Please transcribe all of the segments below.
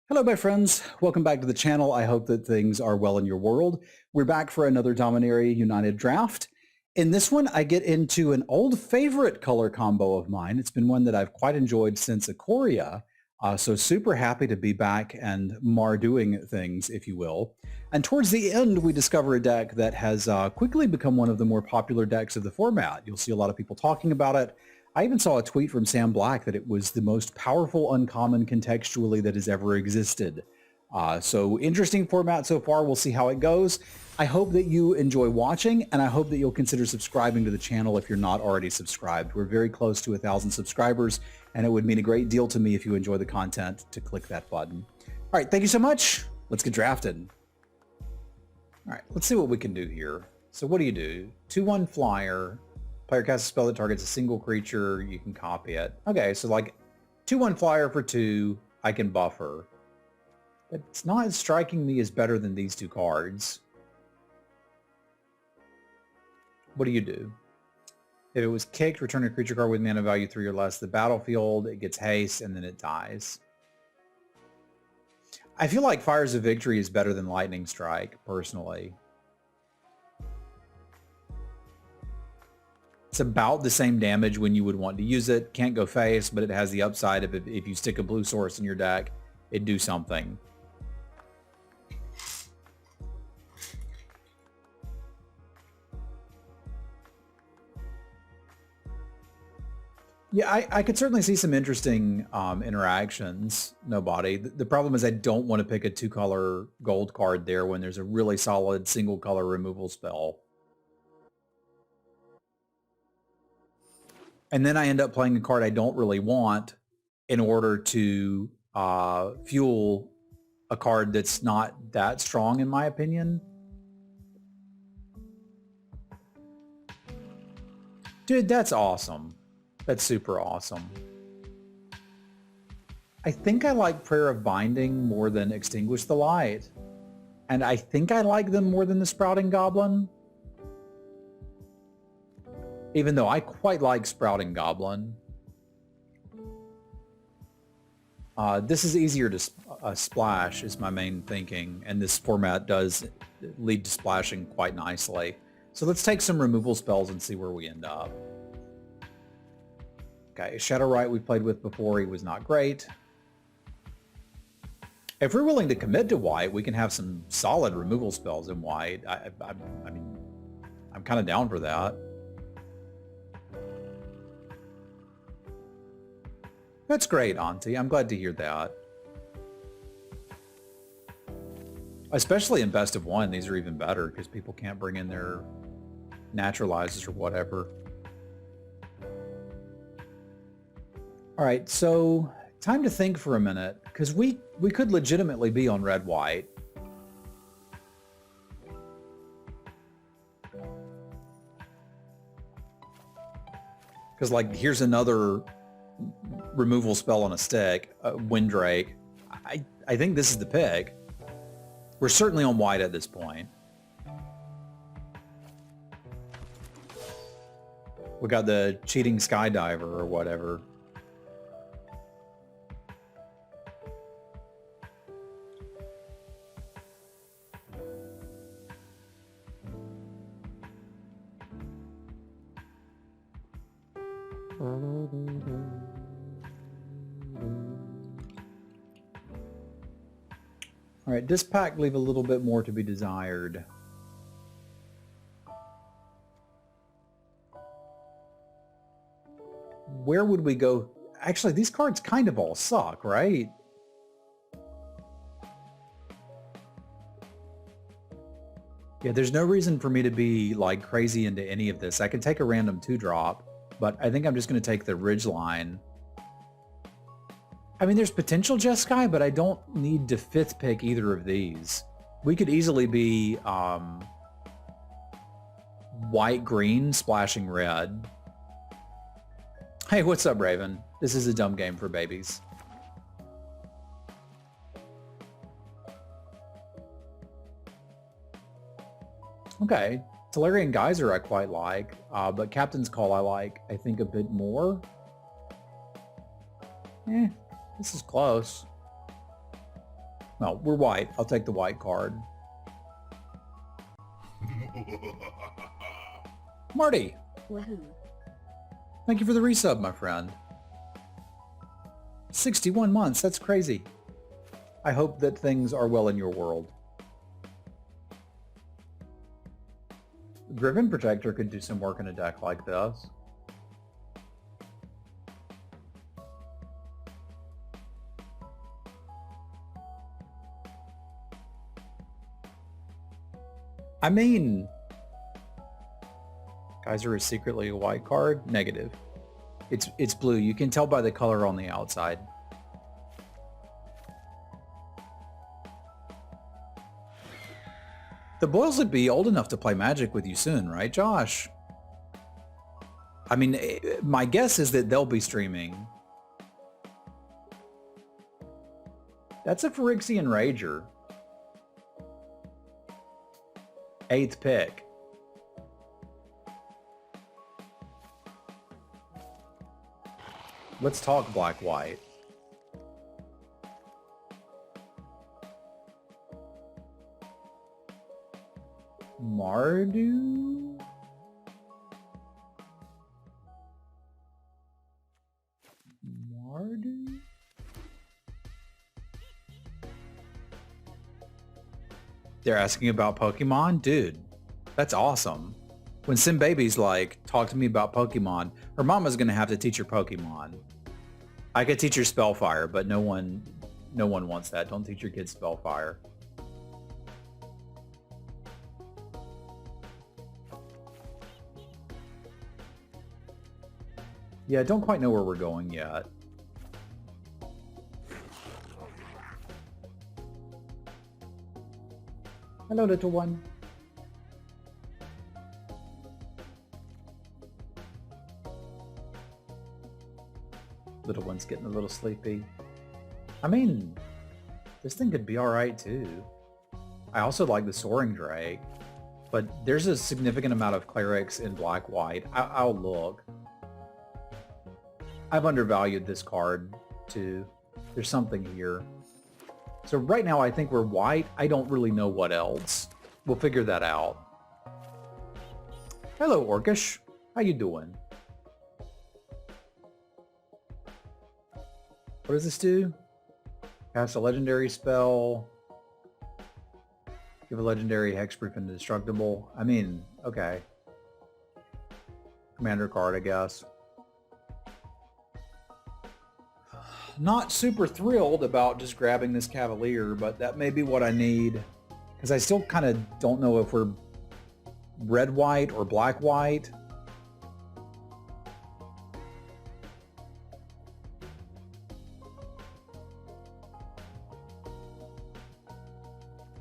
Hello, my friends. Welcome back to the channel. I hope that things are well in your world. We're back for another Dominaria United draft. In this one, I get into an old favorite color combo of mine. It's been one that I've quite enjoyed since Ikoria. So super happy to be back and Mardoing things, if you will. And towards the end, we discover a deck that has quickly become one of the more popular decks of the format. You'll see a lot of people talking about it. I even saw a tweet from Sam Black that it was the most powerful uncommon contextually that has ever existed. So interesting format so far. We'll see how it goes. I hope that you enjoy watching, and I hope that you'll consider subscribing to the channel if you're not already subscribed. We're very close to 1,000 subscribers, and it would mean a great deal to me if you enjoy the content to click that button. All right, thank you so much. Let's get drafted. All right, let's see what we can do here. So what do you do? 2/1 flyer. Player casts a spell that targets a single creature. You can copy it. Okay, so like 2/1 flyer for 2. I can buffer. But it's not striking me as better than these two cards. What do you do? If it was kicked, return a creature card with mana value 3 or less to the battlefield. It gets haste and then it dies. I feel like Fires of Victory is better than Lightning Strike, personally. It's about the same damage when you would want to use it. Can't go face, but it has the upside of if you stick a blue source in your deck, it'd do something. Yeah, I could certainly see some interesting interactions, Nobody. The problem is I don't want to pick a 2-color gold card there when there's a really solid single-color removal spell. And then I end up playing a card I don't really want in order to fuel a card that's not that strong, in my opinion. Dude, that's awesome. That's super awesome. I think I like Prayer of Binding more than Extinguish the Light. And I think I like them more than the Sprouting Goblin. Even though I quite like Sprouting Goblin. This is easier to splash is my main thinking, and this format does lead to splashing quite nicely. So let's take some removal spells and see where we end up. Okay, Shadowrite we played with before, he was not great. If we're willing to commit to white, we can have some solid removal spells in white. I mean, I'm kind of down for that. That's great, Auntie. I'm glad to hear that. Especially in best of one, these are even better because people can't bring in their naturalizers or whatever. All right, so time to think for a minute because we could legitimately be on red-white. Because like here's another removal spell on a stick, Windrake. I think this is the pick. We're certainly on white at this point. We got the cheating skydiver or whatever. All right, this pack leave a little bit more to be desired. Where would we go? Actually, these cards kind of all suck, right? Yeah, there's no reason for me to be like crazy into any of this. I can take a random 2-drop, but I think I'm just going to take the Ridgeline. I mean, there's potential Jeskai, but I don't need to 5th pick either of these. We could easily be white-green splashing red. Hey, what's up, Raven? This is a dumb game for babies. Okay, Tolarian Geyser I quite like, but Captain's Call I like, I think, a bit more. This is close. No, we're white. I'll take the white card. Marty! Woohoo. Thank you for the resub, my friend. 61 months, that's crazy. I hope that things are well in your world. Griffin Protector could do some work in a deck like this. I mean, Geyser is secretly a white card? Negative. It's blue. You can tell by the color on the outside. The Boyles would be old enough to play Magic with you soon, right, Josh? I mean, my guess is that they'll be streaming. That's a Phyrexian Rager. 8th pick. Let's talk black-white. Mardo? Mardo? They're asking about Pokemon? Dude, that's awesome. When Sim Baby's like, talk to me about Pokemon, her mama's gonna have to teach her Pokemon. I could teach her Spellfire, but no one wants that. Don't teach your kids Spellfire. Yeah, don't quite know where we're going yet. Hello, little one. Little one's getting a little sleepy. I mean, this thing could be alright too. I also like the Soaring Drake, but there's a significant amount of clerics in black-white. I'll look. I've undervalued this card too. There's something here. So right now I think we're white. I don't really know what else. We'll figure that out. Hello, Orcish. How you doing? What does this do? Cast a legendary spell. Give a legendary hexproof and indestructible. I mean, okay. Commander card, I guess. Not super thrilled about just grabbing this Cavalier, but that may be what I need. Because I still kind of don't know if we're red-white or black-white.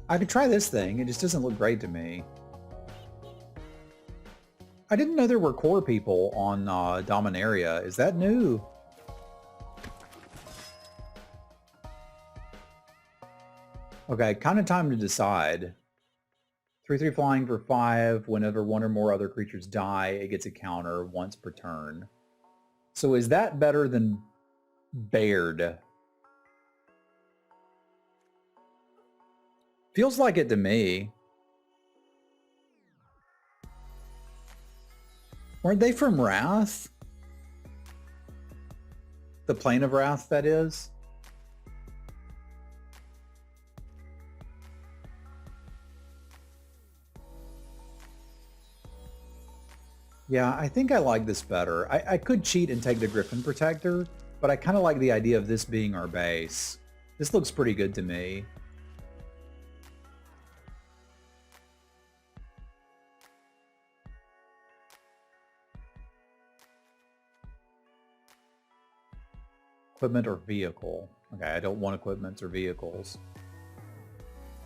I could try this thing. It just doesn't look great to me. I didn't know there were core people on Dominaria. Is that new? Okay, kind of time to decide. 3/3 flying for 5. Whenever one or more other creatures die, it gets a counter once per turn. So is that better than Baird? Feels like it to me. Weren't they from Wrath? The Plane of Wrath, that is? Yeah, I think I like this better. I could cheat and take the Griffin Protector, but I kind of like the idea of this being our base. This looks pretty good to me. Equipment or vehicle. Okay, I don't want equipments or vehicles.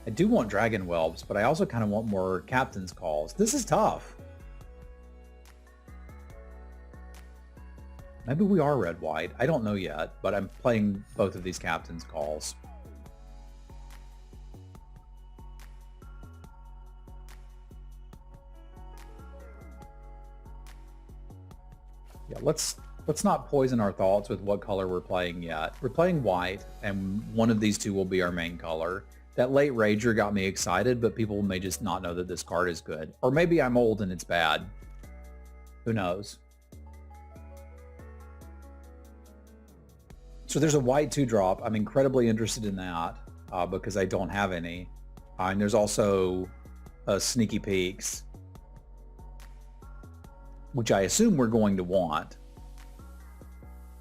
I do want Dragon Whelps, but I also kind of want more Captain's Calls. This is tough. Maybe we are red-white. I don't know yet, but I'm playing both of these Captain's Calls. Yeah, let's Let's not poison our thoughts with what color we're playing yet. We're playing white, and one of these two will be our main color. That late Rager got me excited, but people may just not know that this card is good. Or maybe I'm old and it's bad. Who knows? So there's a white 2-drop. I'm incredibly interested in that because I don't have any. And there's also Sneaky Peeks, which I assume we're going to want.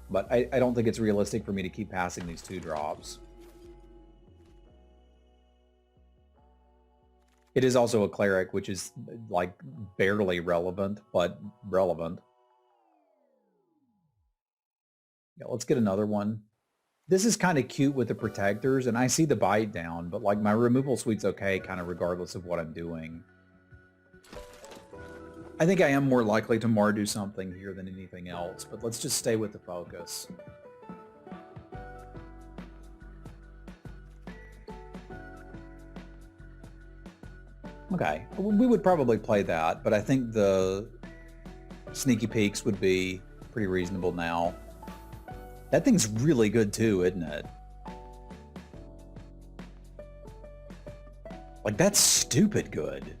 But I don't think it's realistic for me to keep passing these 2-drops. It is also a cleric, which is like barely relevant, but relevant. Yeah, let's get another one. This is kind of cute with the protectors, and I see the bite down, but like my removal suite's okay kind of regardless of what I'm doing. I think I am more likely to Mardo something here than anything else, but let's just stay with the focus. Okay, we would probably play that, but I think the Sneaky Peeks would be pretty reasonable now. That thing's really good too, isn't it? Like, that's stupid good.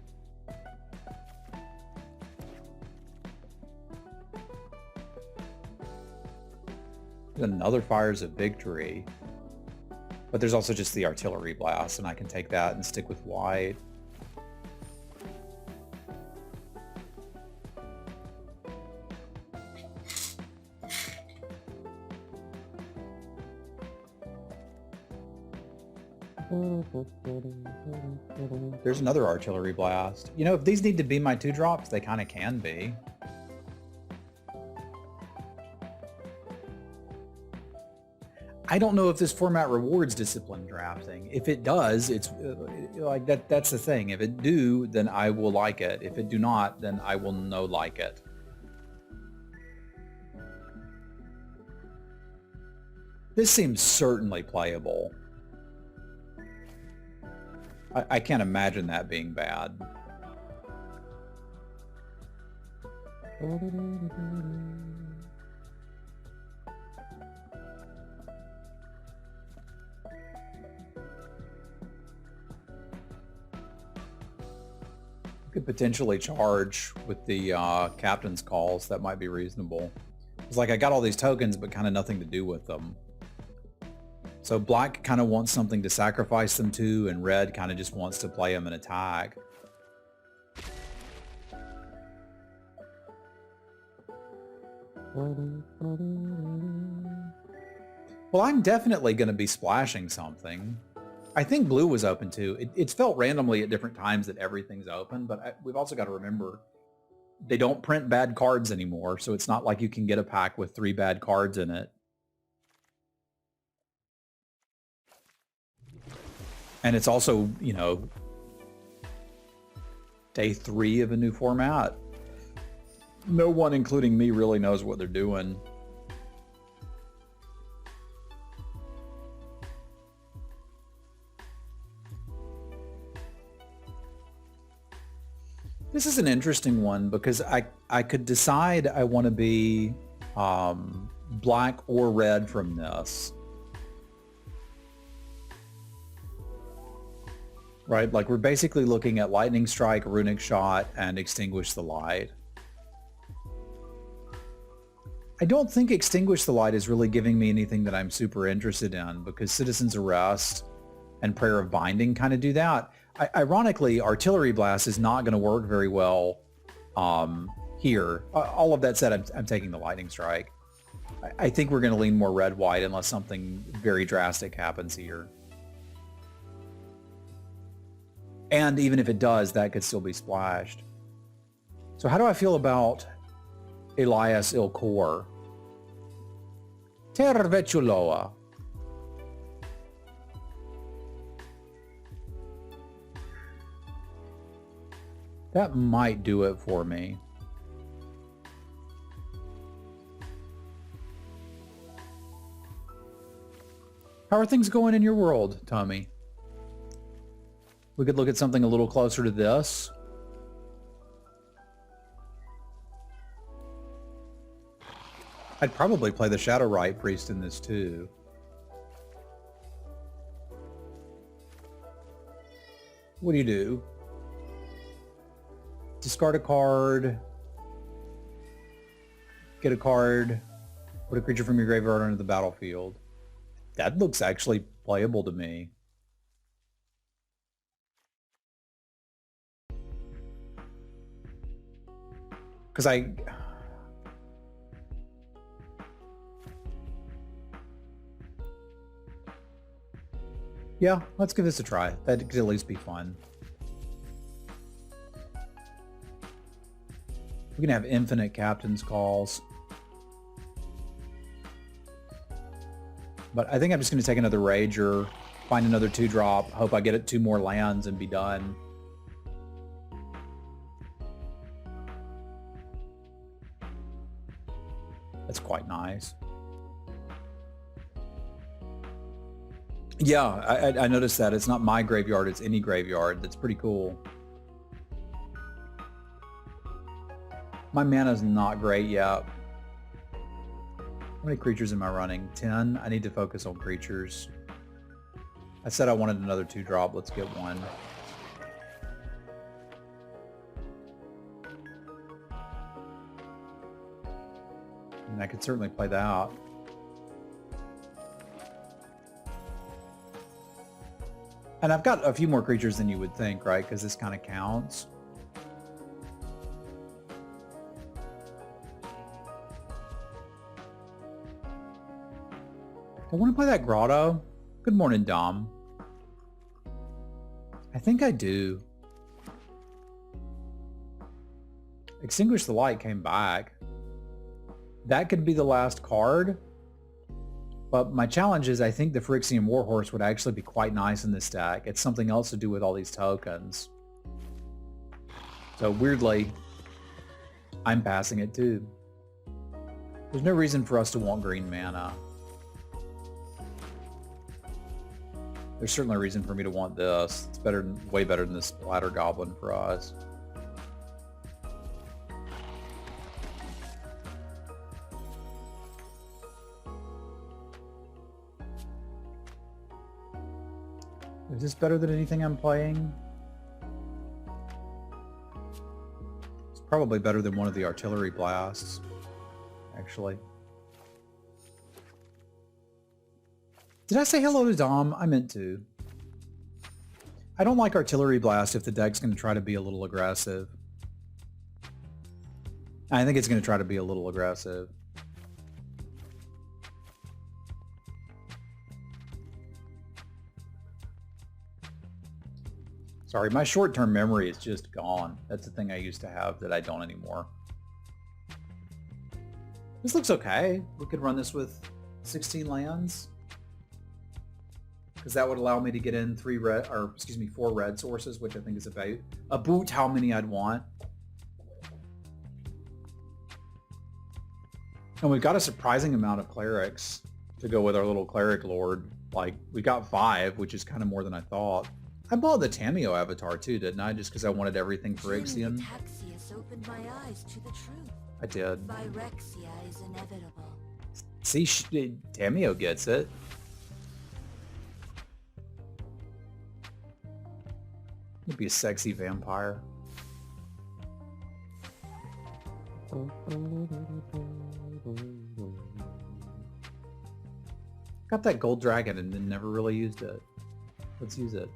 Another Fires of Victory. But there's also just the Artillery Blast, and I can take that and stick with white. There's another Artillery Blast. You know, if these need to be my 2-drops, they kind of can be. I don't know if this format rewards disciplined drafting. If it does, it's like that's the thing. If it do, then I will like it. If it do not, then I will no like it. This seems certainly playable. I can't imagine that being bad. Could potentially charge with the captain's calls. That might be reasonable. It's like I got all these tokens, but kind of nothing to do with them. So black kind of wants something to sacrifice them to, and red kind of just wants to play them and attack. Well, I'm definitely going to be splashing something. I think blue was open too. It's felt randomly at different times that everything's open, but we've also got to remember they don't print bad cards anymore, so it's not like you can get a pack with 3 bad cards in it. And it's also, you know, day 3 of a new format. No one, including me, really knows what they're doing. This is an interesting one because I could decide I want to be black or red from this. Right, like we're basically looking at Lightning Strike, Runic Shot, and Extinguish the Light. I don't think Extinguish the Light is really giving me anything that I'm super interested in because Citizen's Arrest and Prayer of Binding kind of do that. Ironically, Artillery Blast is not going to work very well here. All of that said, I'm taking the Lightning Strike. I think we're going to lean more red-white unless something very drastic happens here. And even if it does, that could still be splashed. So how do I feel about Elias Ilkor? Tervetuloa. That might do it for me. How are things going in your world, Tommy? We could look at something a little closer to this. I'd probably play the Shadow Rite Priest in this too. What do you do? Discard a card. Get a card. Put a creature from your graveyard onto the battlefield. That looks actually playable to me. Because yeah, let's give this a try. That could at least be fun. We can have infinite captain's calls. But I think I'm just going to take another Rager, find another 2-drop, hope I get it 2 more lands and be done. That's quite nice. Yeah, I noticed that. It's not my graveyard, it's any graveyard. That's pretty cool. My mana's not great yet. How many creatures am I running? 10? I need to focus on creatures. I said I wanted another 2-drop. Let's get one. And I could certainly play that out. And I've got a few more creatures than you would think, right? Because this kind of counts. I want to play that Grotto. Good morning, Dom. I think I do. Extinguish the Light came back. That could be the last card. But my challenge is I think the Phyrexian Warhorse would actually be quite nice in this deck. It's something else to do with all these tokens. So weirdly, I'm passing it too. There's no reason for us to want green mana. There's certainly a reason for me to want this. It's better, way better than this Splatter Goblin for us. Is this better than anything I'm playing? It's probably better than one of the Artillery Blasts, actually. Did I say hello to Dom? I meant to. I don't like Artillery Blast if the deck's going to try to be a little aggressive. I think it's going to try to be a little aggressive. Sorry, my short-term memory is just gone. That's the thing I used to have that I don't anymore. This looks okay. We could run this with 16 lands. Because that would allow me to get in 4 red sources, which I think is about how many I'd want. And we've got a surprising amount of clerics to go with our little cleric lord. Like, we got 5, which is kind of more than I thought. I bought the Tameo avatar too, didn't I? Just because I wanted everything Phyrexian. Opened my eyes to the truth. I did. Phyrexia is inevitable. See, Tameo gets it. It'd be a sexy vampire. Got that gold dragon and then never really used it. Let's use it.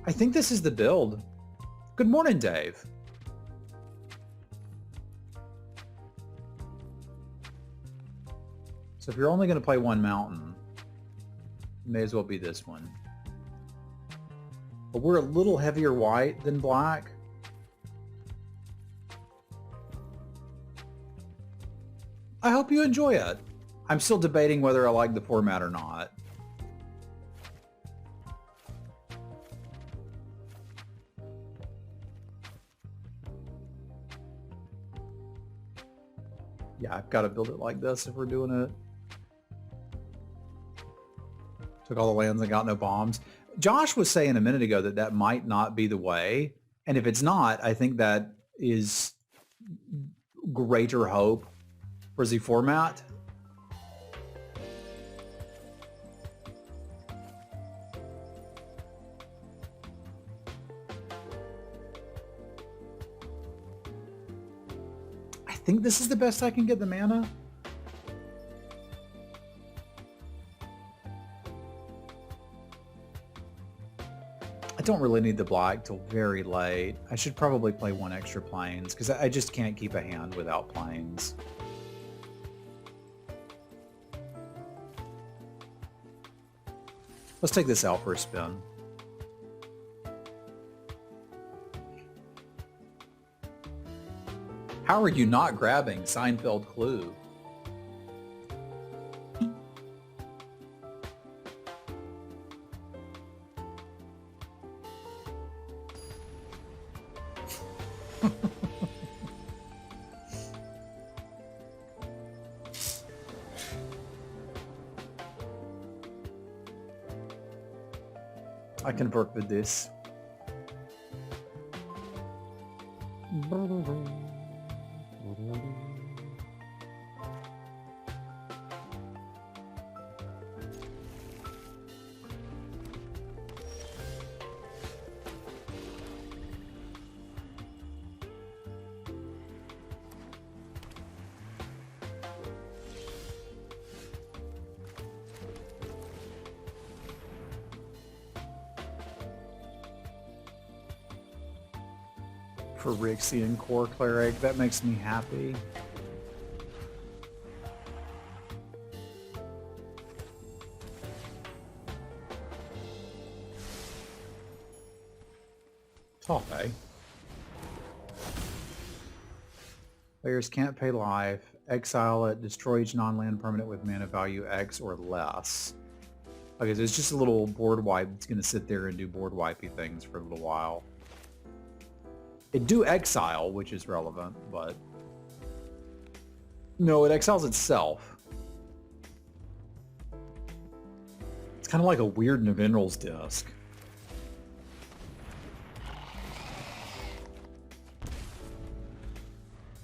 I think this is the build. Good morning, Dave. So if you're only going to play one mountain, it may as well be this one. But we're a little heavier white than black. I hope you enjoy it. I'm still debating whether I like the format or not. Yeah, I've got to build it like this if we're doing it. Took all the lands and got no bombs. Josh was saying a minute ago that that might not be the way. And if it's not, I think that is greater hope Where's he format? I think this is the best I can get the mana. I don't really need the black till very late. I should probably play one extra plains because I just can't keep a hand without plains. Let's take this out for a spin. How are you not grabbing Seinfeld Clue? I can work with this. Phyrexian Core Cleric, that makes me happy. Toffee. Players can't pay life. Exile it. Destroy each non-land permanent with mana value X or less. Okay, so it's just a little board wipe that's going to sit there and do board wipey things for a little while. It do exile, which is relevant, but... No, it exiles itself. It's kind of like a weird Navinral's disc.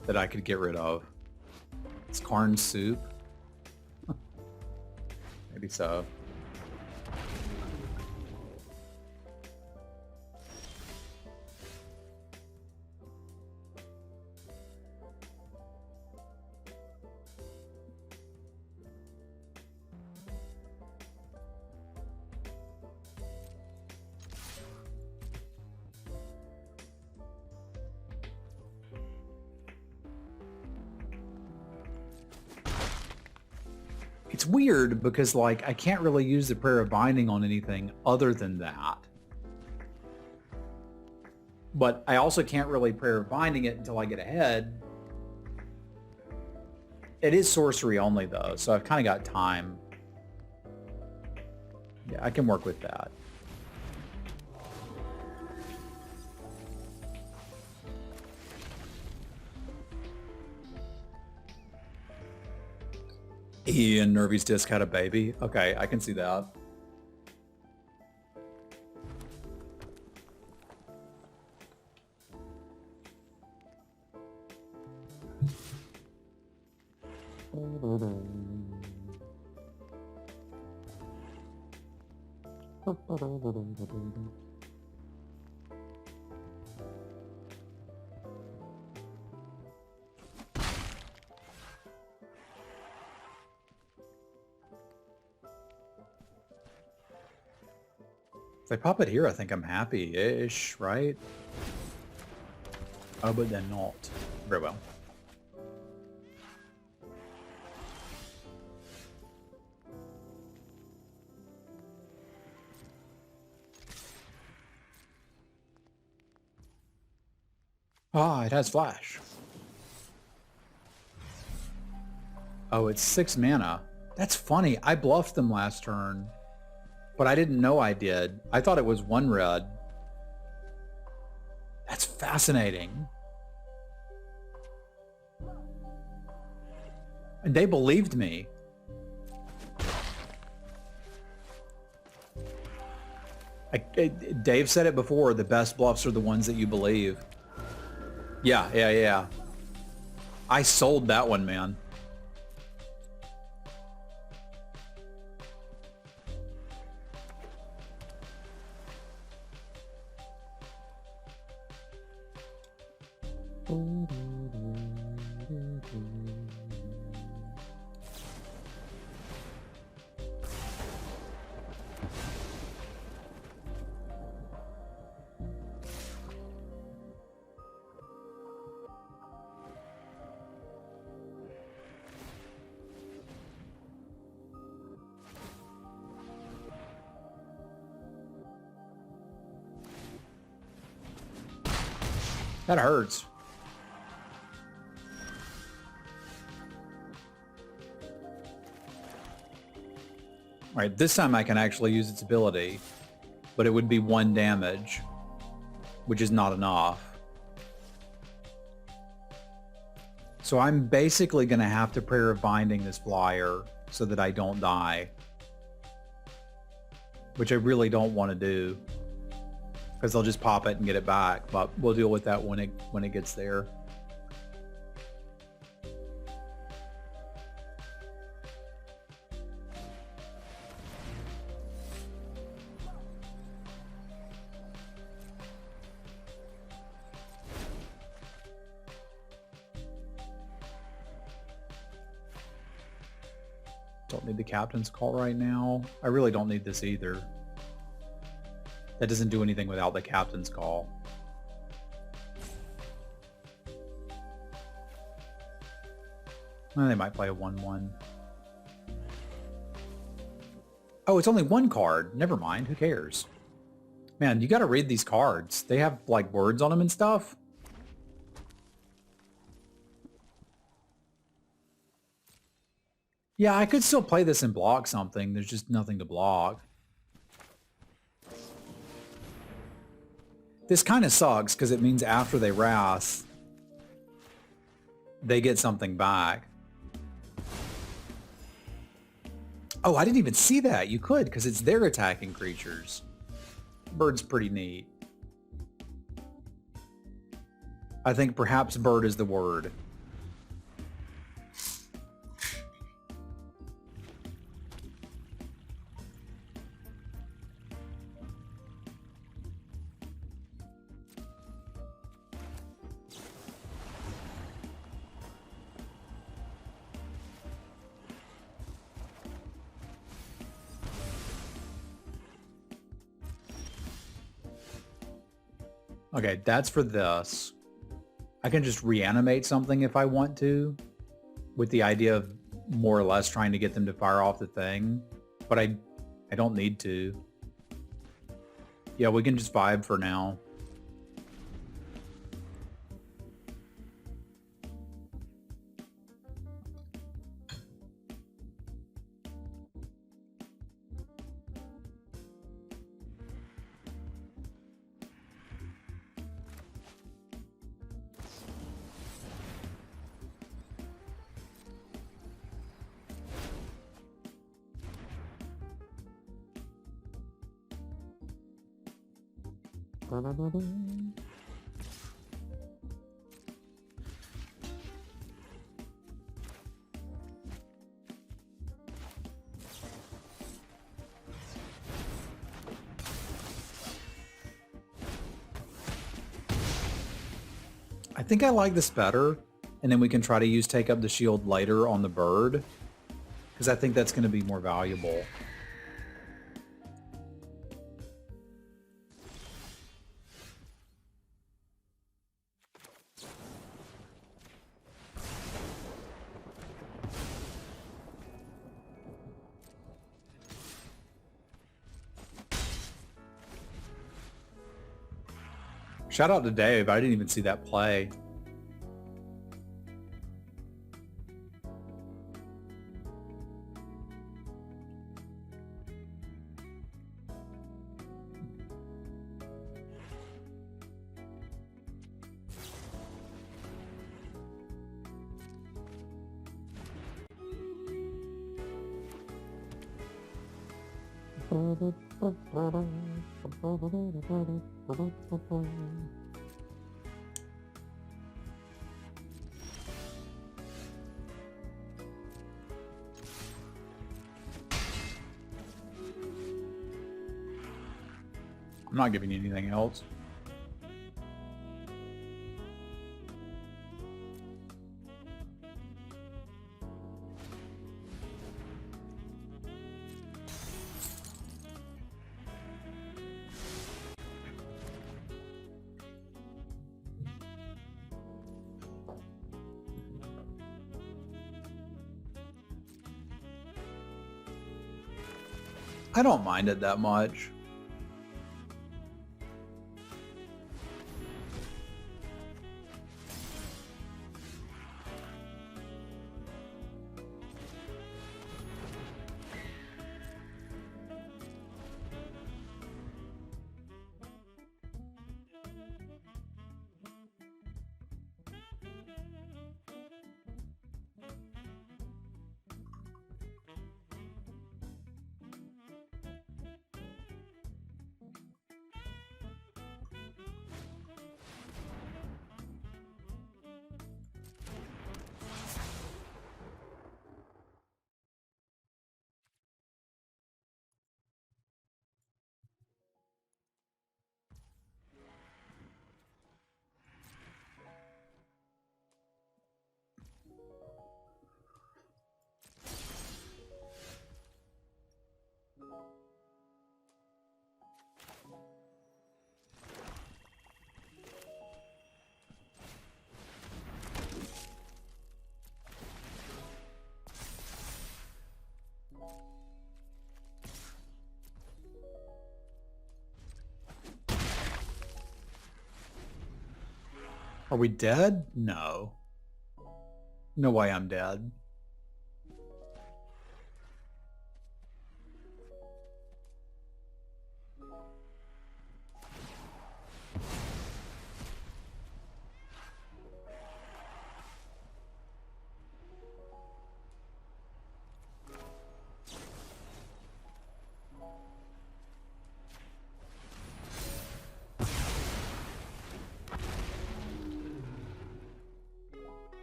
That I could get rid of. It's Karn soup. Maybe so. It's weird because, like, I can't really use the Prayer of Binding on anything other than that. But I also can't really Prayer of Binding it until I get ahead. It is sorcery only, though, so I've kind of got time. Yeah, I can work with that. Ian Nervy's disc had a baby. Okay, I can see that. If I pop it here, I think I'm happy-ish, right? Oh, but then not. Very well. Ah, it has flash. Oh, it's 6 mana. That's funny. I bluffed them last turn. But I didn't know I did. I thought it was 1 red. That's fascinating. And they believed me. Dave said it before, the best bluffs are the ones that you believe. Yeah. I sold that one, man. That hurts. All right, this time I can actually use its ability, but it would be 1 damage, which is not enough. So I'm basically going to have to Prayer of Binding this flyer so that I don't die, which I really don't want to do, because they'll just pop it and get it back, but we'll deal with that when it gets there. Don't need the captain's call right now. I really don't need this either. That doesn't do anything without the captain's call. Well, they might play a 1/1. Oh, it's only 1 card. Never mind. Who cares? Man, you got to read these cards. They have like words on them and stuff. Yeah, I could still play this and block something. There's just nothing to block. This kind of sucks because it means after they wrath, they get something back. Oh, I didn't even see that. You could, because it's their attacking creatures. Bird's pretty neat. I think perhaps bird is the word. Okay, that's for this. I can just reanimate something if I want to, with the idea of more or less trying to get them to fire off the thing, but I don't need to. Yeah, we can just vibe for now. I think I like this better, and then we can try to use Take Up the Shield later on the bird, because I think that's going to be more valuable. Shout out to Dave. I didn't even see that play. I'm not giving you anything else. I don't mind it that much. Are we dead? No. No way I'm dead.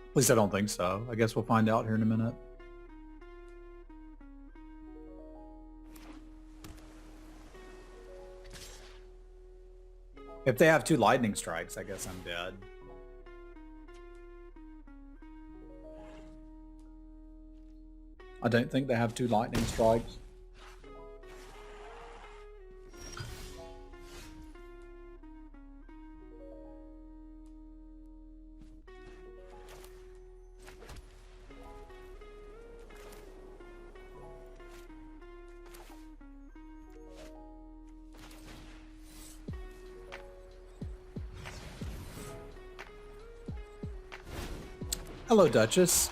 At least I don't think so. I guess we'll find out here in a minute. If they have 2 lightning strikes, I guess I'm dead. I don't think they have 2 lightning strikes. Hello, Duchess.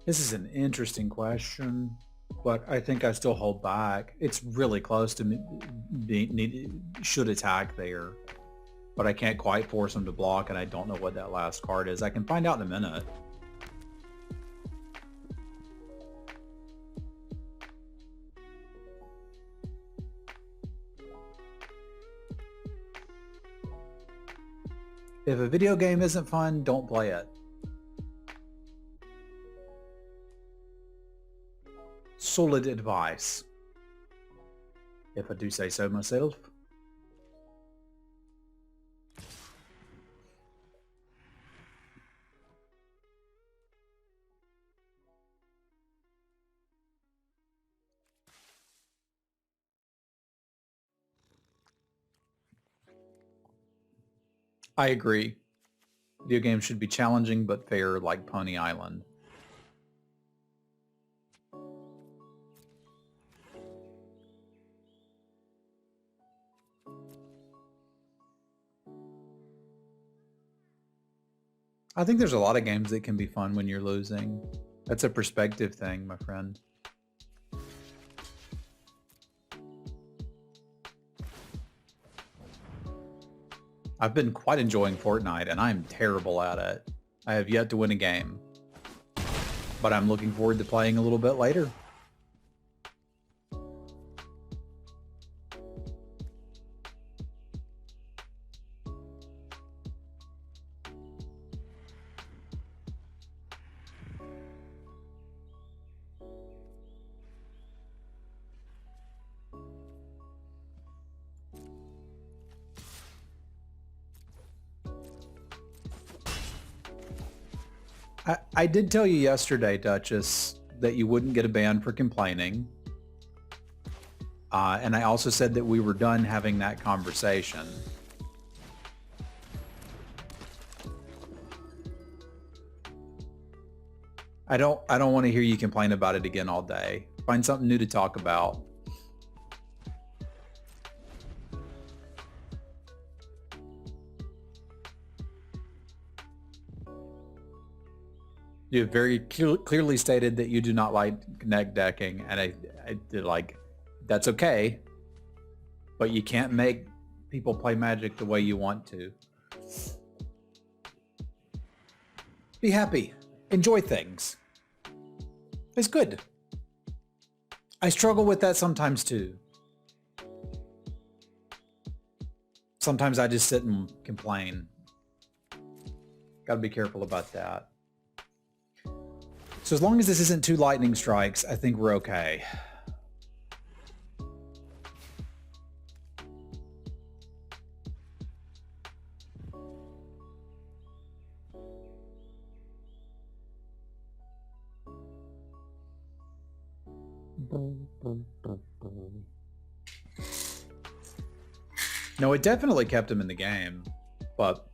This is an interesting question, but I think I still hold back. It's really close to me should attack there, but I can't quite force him to block, and I don't know what that last card is. I can find out in a minute. If a video game isn't fun, don't play it. Solid advice, if I do say so myself. I agree. Video games should be challenging but fair, like Pony Island. I think there's a lot of games that can be fun when you're losing. That's a perspective thing, my friend. I've been quite enjoying Fortnite, and I'm terrible at it. I have yet to win a game, but I'm looking forward to playing a little bit later. I did tell you yesterday, Duchess, that you wouldn't get a ban for complaining. And I also said that we were done having that conversation. I don't want to hear you complain about it again all day. Find something new to talk about. You have very clearly stated that you do not like neck decking, and I did like, that's okay, but you can't make people play Magic the way you want to. Be happy. Enjoy things. It's good. I struggle with that sometimes too. Sometimes I just sit and complain. Got to be careful about that. So as long as this isn't 2 lightning strikes, I think we're okay. No, it definitely kept him in the game, but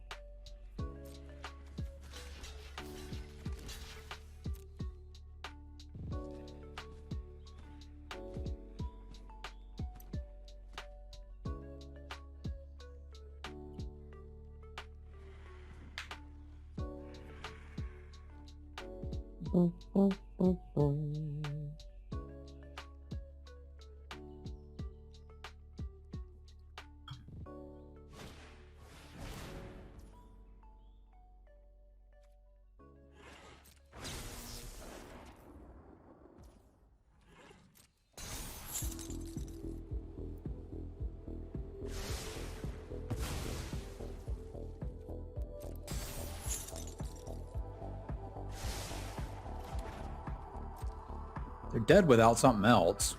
they're dead without something else.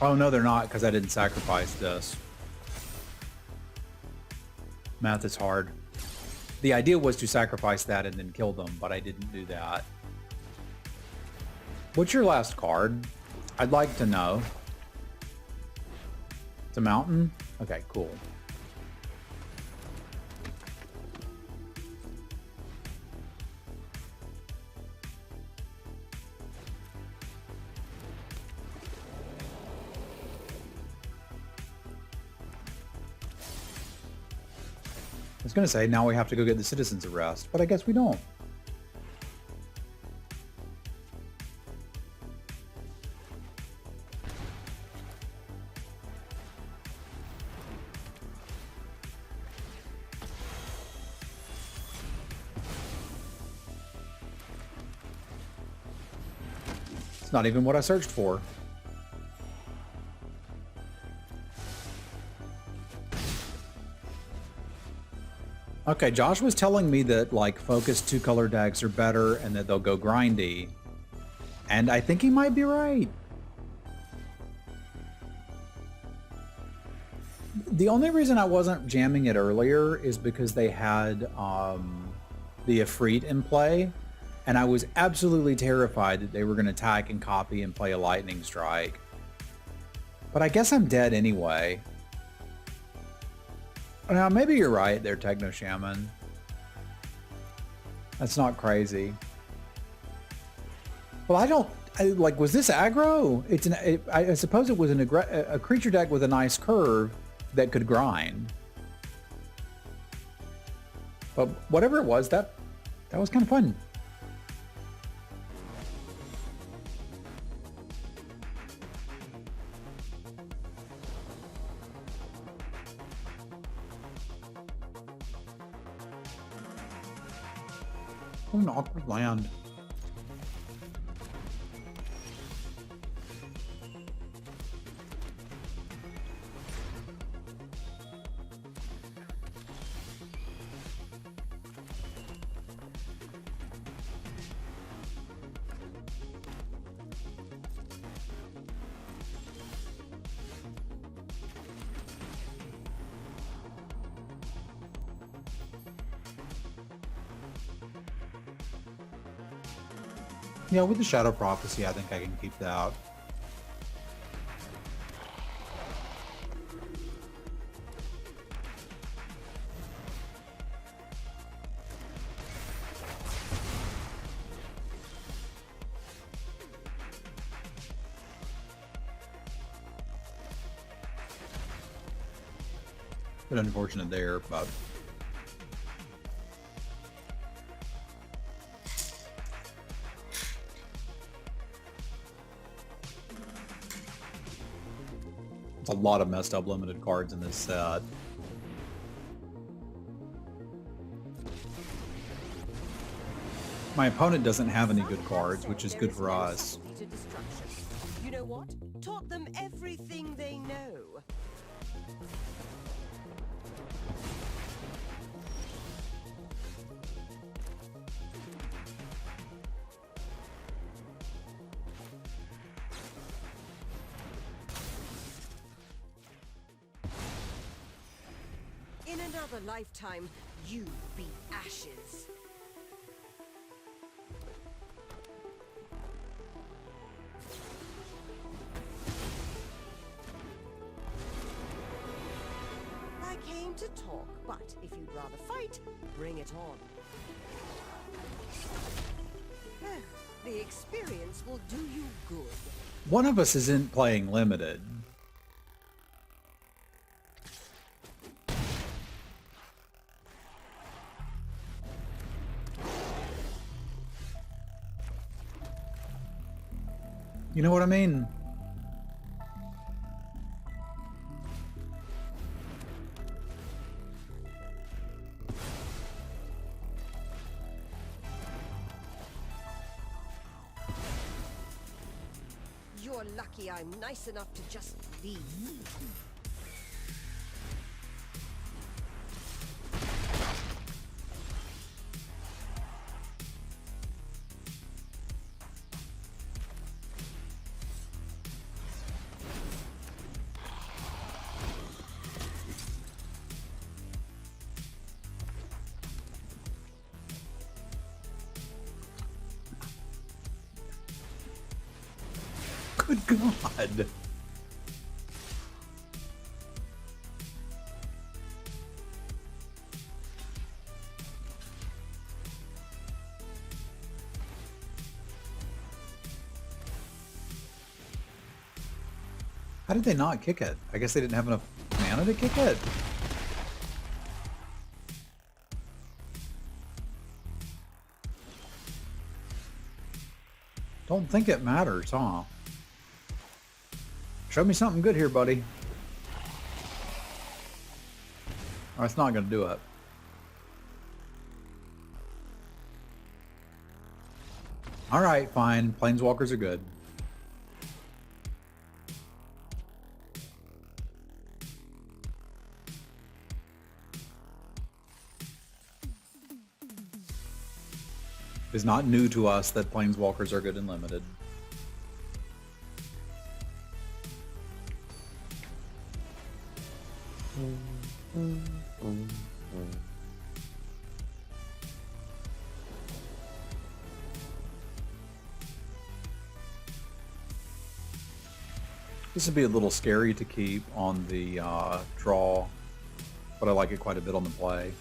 Oh no, they're not, because I didn't sacrifice this. Math is hard. The idea was to sacrifice that and then kill them, but I didn't do that. What's your last card? I'd like to know. It's a mountain? Okay, cool. I was going to say, now we have to go get the citizen's arrest, but I guess we don't. It's not even what I searched for. Okay, Josh was telling me that like focused 2-color decks are better and that they'll go grindy. And I think he might be right. The only reason I wasn't jamming it earlier is because they had the Ifrit in play, and I was absolutely terrified that they were going to attack and copy and play a lightning strike. But I guess I'm dead anyway. Now, maybe you're right there, Techno Shaman. That's not crazy. Well, like, was this aggro? I suppose it was a creature deck with a nice curve that could grind. But whatever it was, that was kind of fun. What an awkward land. Yeah, with the Shadow Prophecy, I think I can keep that. Bit unfortunate there, but it's a lot of messed up limited cards in this set. My opponent doesn't have any good cards, which is good for us. You know what? Taught them everything they know. In another lifetime, you be ashes. I came to talk, but if you'd rather fight, bring it on. The experience will do you good. One of us isn't playing limited. You know what I mean? You're lucky I'm nice enough to just leave. Good God. How did they not kick it? I guess they didn't have enough mana to kick it? Don't think it matters, huh? Show me something good here, buddy. Oh, it's not going to do it. Alright, fine. Planeswalkers are good. It's not new to us that Planeswalkers are good and limited. This would be a little scary to keep on the draw, but I like it quite a bit on the play.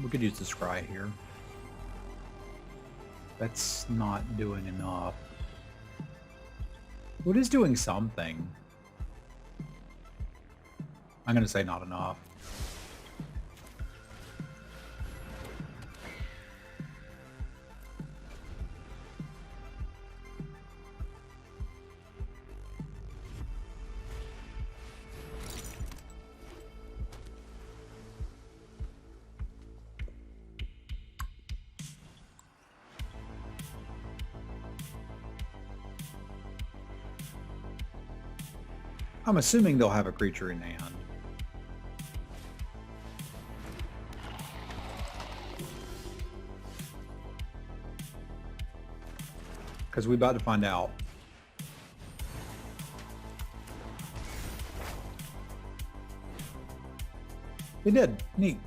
We could use the scry here. That's not doing enough. What is doing something? I'm going to say not enough. I'm assuming they'll have a creature in hand. Because we're about to find out. They did. Neat.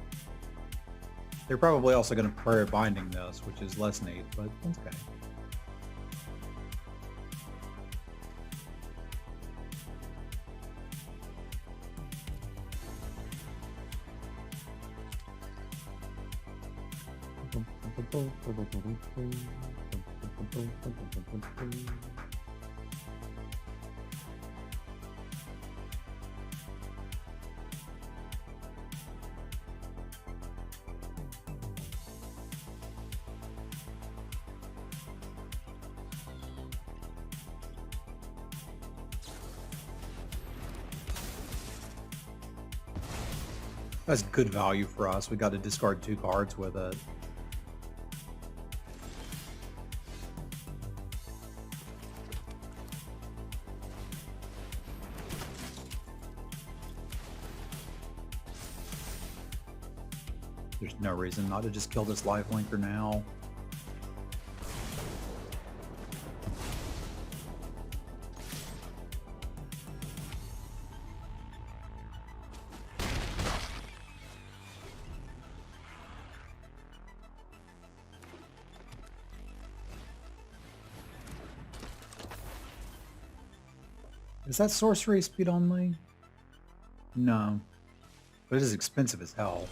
They're probably also going to prefer binding this, which is less neat, but that's okay. That's good value for us. We got to discard 2 cards with it. There's no reason not to just kill this lifelinker now. Is that sorcery speed only? No. But it is expensive as hell.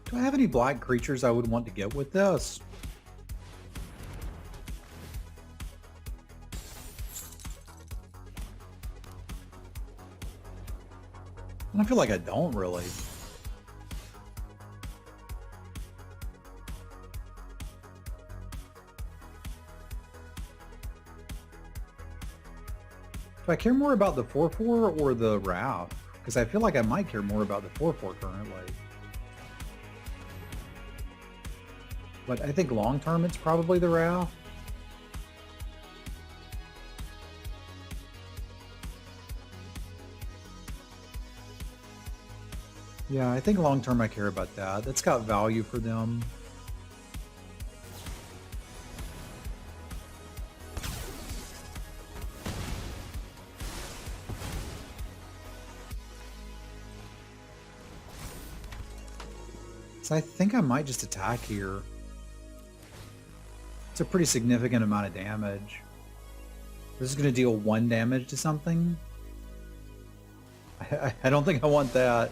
Do I have any black creatures I would want to get with this? I feel like I don't really. Do I care more about the 4/4 or the Wrath? Because I feel like I might care more about the 4/4 currently. But I think long term it's probably the Wrath. Yeah, I think long term I care about that. That's got value for them. So I think I might just attack here. It's a pretty significant amount of damage. This is going to deal 1 damage to something. I don't think I want that.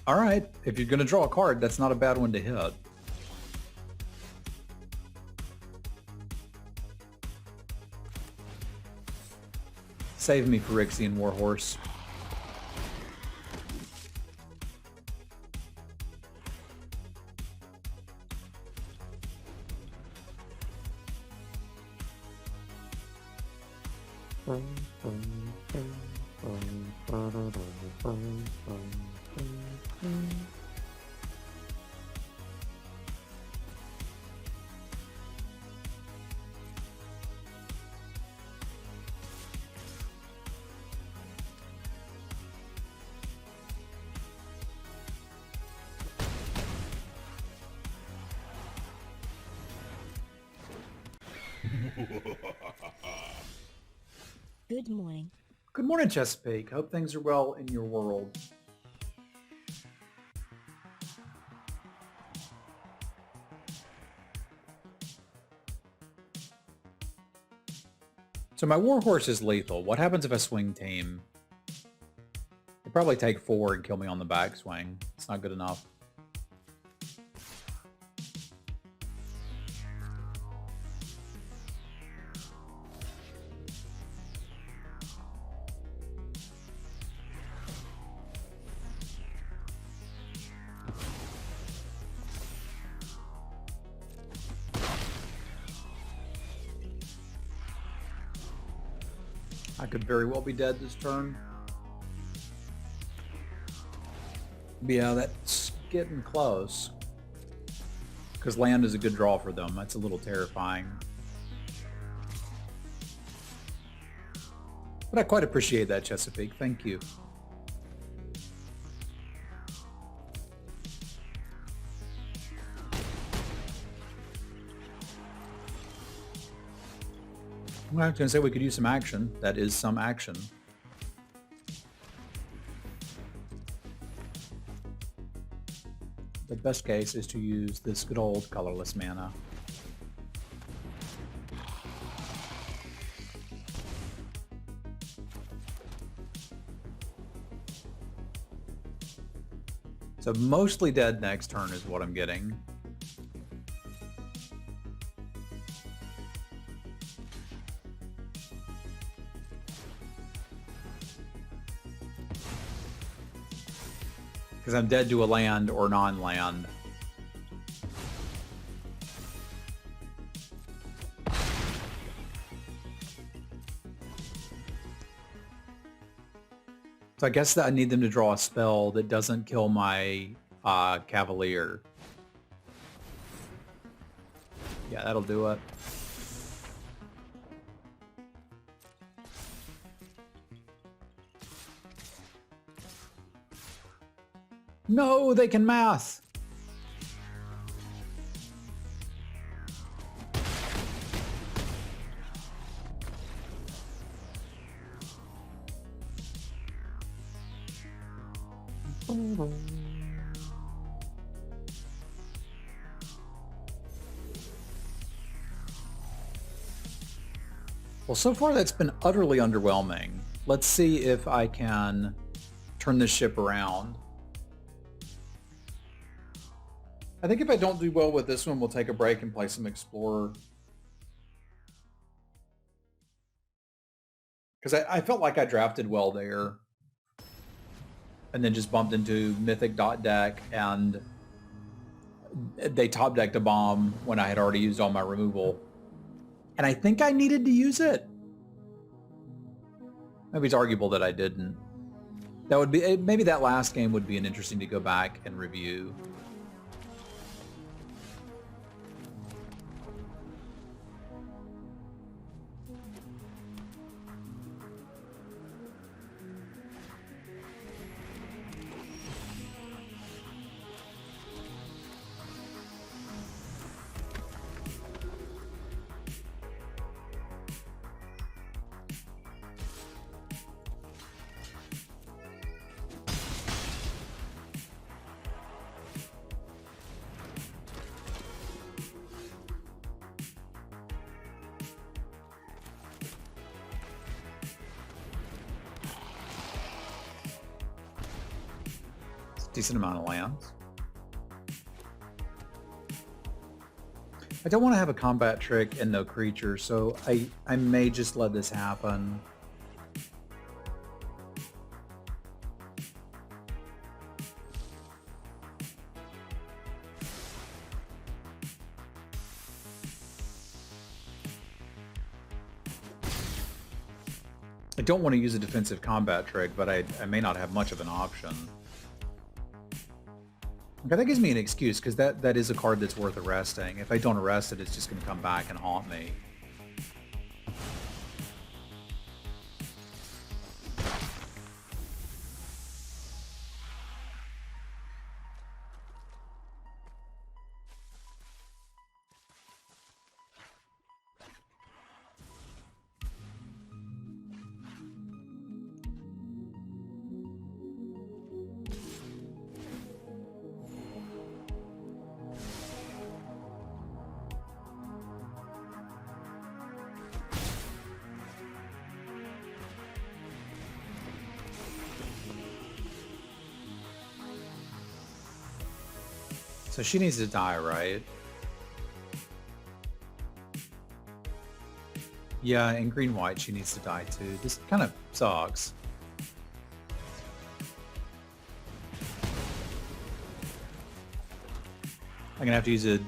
All right, if you're going to draw a card, that's not a bad one to hit. Save me, Phyrexian Warhorse. Good morning. Good morning, Chesapeake. Hope things are well in your world. So my warhorse is lethal. What happens if I swing team? They probably take 4 and kill me on the backswing. It's not good enough. I could very well be dead this turn. Yeah, that's getting close. Because land is a good draw for them. That's a little terrifying. But I quite appreciate that, Chesapeake. Thank you. Well, I was going to say we could use some action. That is some action. The best case is to use this good old colorless mana. So mostly dead next turn is what I'm getting. Because I'm dead to a land or non-land. So I guess that I need them to draw a spell that doesn't kill my Cavalier. Yeah, that'll do it. No, they can math. Well, so far that's been utterly underwhelming. Let's see if I can turn this ship around. I think if I don't do well with this one, we'll take a break and play some Explorer. Because I felt like I drafted well there. And then just bumped into Mythic dot deck, and they top decked a bomb when I had already used all my removal. And I think I needed to use it. Maybe it's arguable that I didn't. That would be, maybe that last game would be an interesting to go back and review. Decent amount of lands. I don't want to have a combat trick and no creature, so I may just let this happen. I don't want to use a defensive combat trick, but I may not have much of an option. Okay, that gives me an excuse, because that is a card that's worth arresting. If I don't arrest it, it's just going to come back and haunt me. So she needs to die, right? Yeah, in green-white she needs to die too. This kind of sucks. I'm gonna have to use a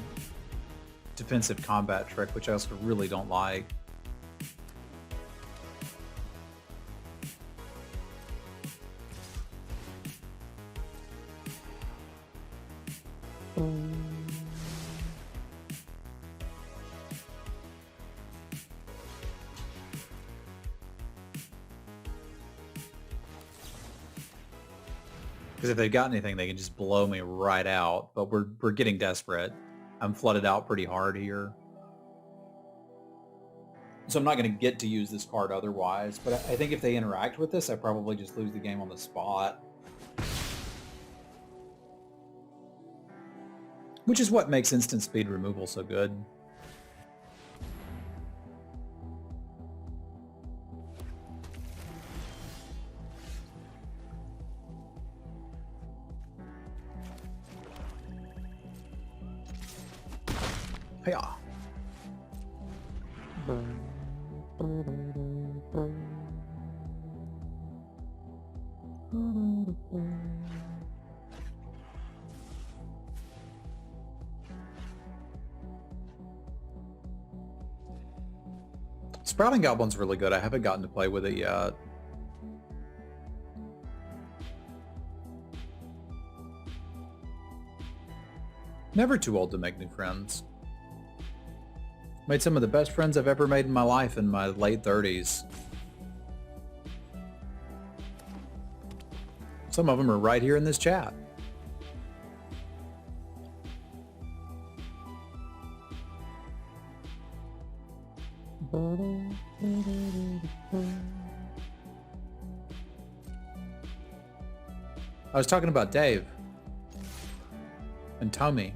defensive combat trick, which I also really don't like. Because if they've got anything, they can just blow me right out. But we're getting desperate. I'm flooded out pretty hard here. So I'm not going to get to use this card otherwise. But I think if they interact with this, I probably just lose the game on the spot. Which is what makes instant speed removal so good. Hiya. Sprouting Goblin's really good. I haven't gotten to play with it yet. Never too old to make new friends. Made some of the best friends I've ever made in my life in my late 30s. Some of them are right here in this chat. I was talking about Dave and Tommy.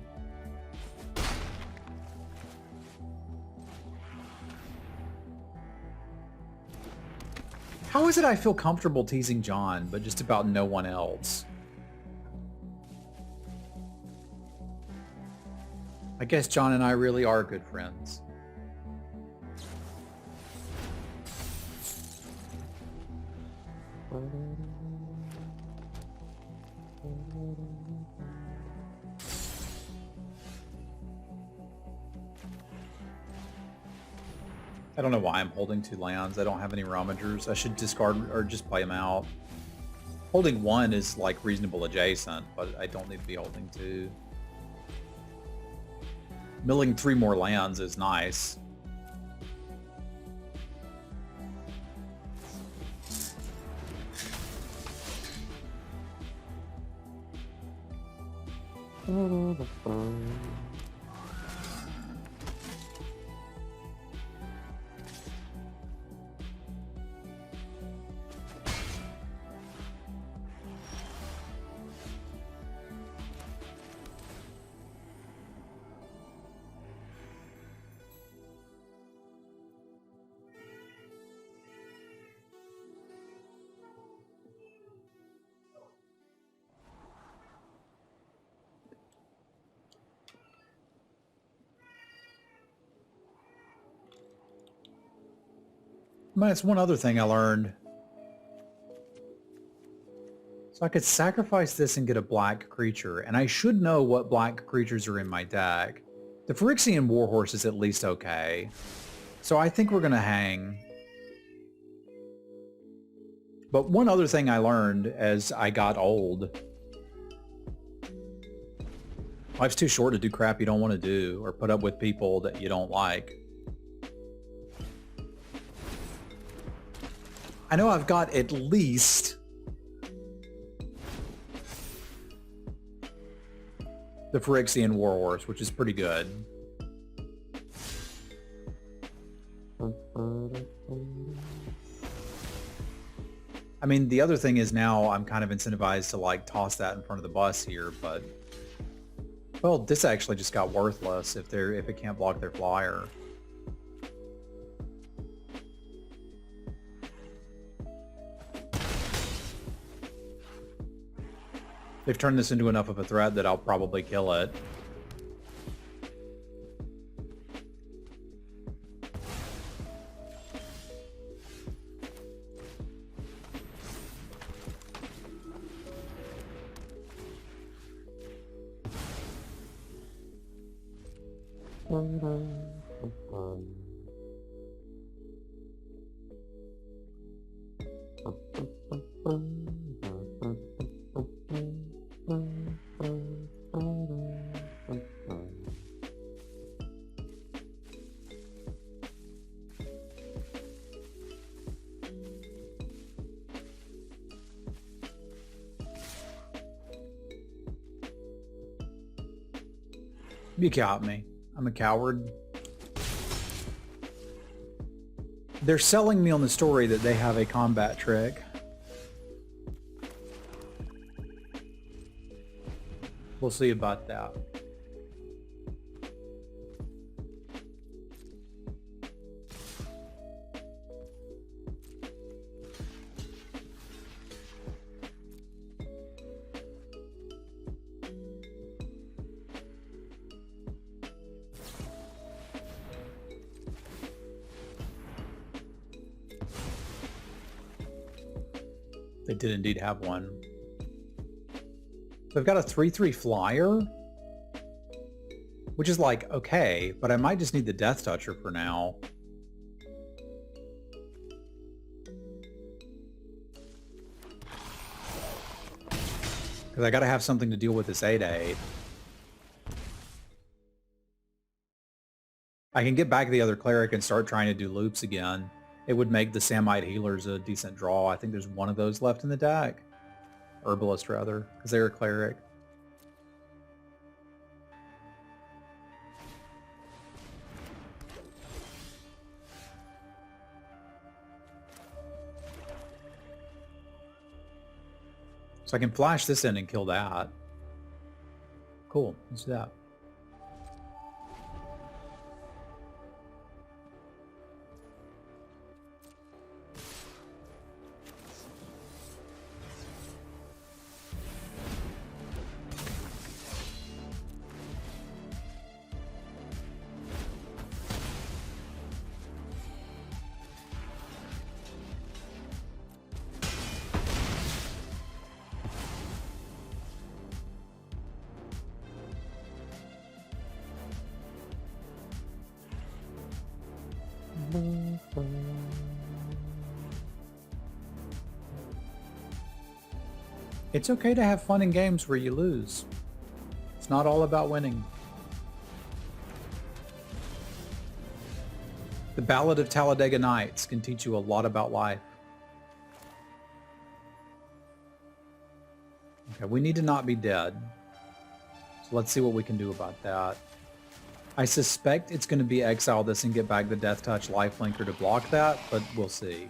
How is it I feel comfortable teasing John, but just about no one else? I guess John and I really are good friends. I don't know why I'm holding 2 lands. I don't have any Ramagers. I should discard or just play them out. Holding 1 is like reasonable adjacent, but I don't need to be holding 2. Milling 3 more lands is nice. That's one other thing I learned. So I could sacrifice this and get a black creature, and I should know what black creatures are in my deck. The Phyrexian Warhorse is at least okay. So I think we're going to hang. But one other thing I learned as I got old. Life's too short to do crap you don't want to do, or put up with people that you don't like. I know I've got at least the Phyrexian Warhorse, which is pretty good. I mean, the other thing is now I'm kind of incentivized to like toss that in front of the bus here, but well, this actually just got worthless if it can't block their flyer. They've turned this into enough of a threat that I'll probably kill it. You got me. I'm a coward. They're selling me on the story that they have a combat trick. We'll see about that. They did indeed have one. They've got a 3/3 flyer, which is like, okay, but I might just need the Death Toucher for now. Because I gotta have something to deal with this 8/8. I can get back the other cleric and start trying to do loops again. It would make the Samite healers a decent draw. I think there's one of those left in the deck. Herbalist, rather, because they're a cleric. So I can flash this in and kill that. Cool, let's do that. It's okay to have fun in games where you lose. It's not all about winning. The Ballad of Talladega Nights can teach you a lot about life. Okay, we need to not be dead. So let's see what we can do about that. I suspect it's going to be exile this and get back the Death Touch lifelinker to block that, but we'll see.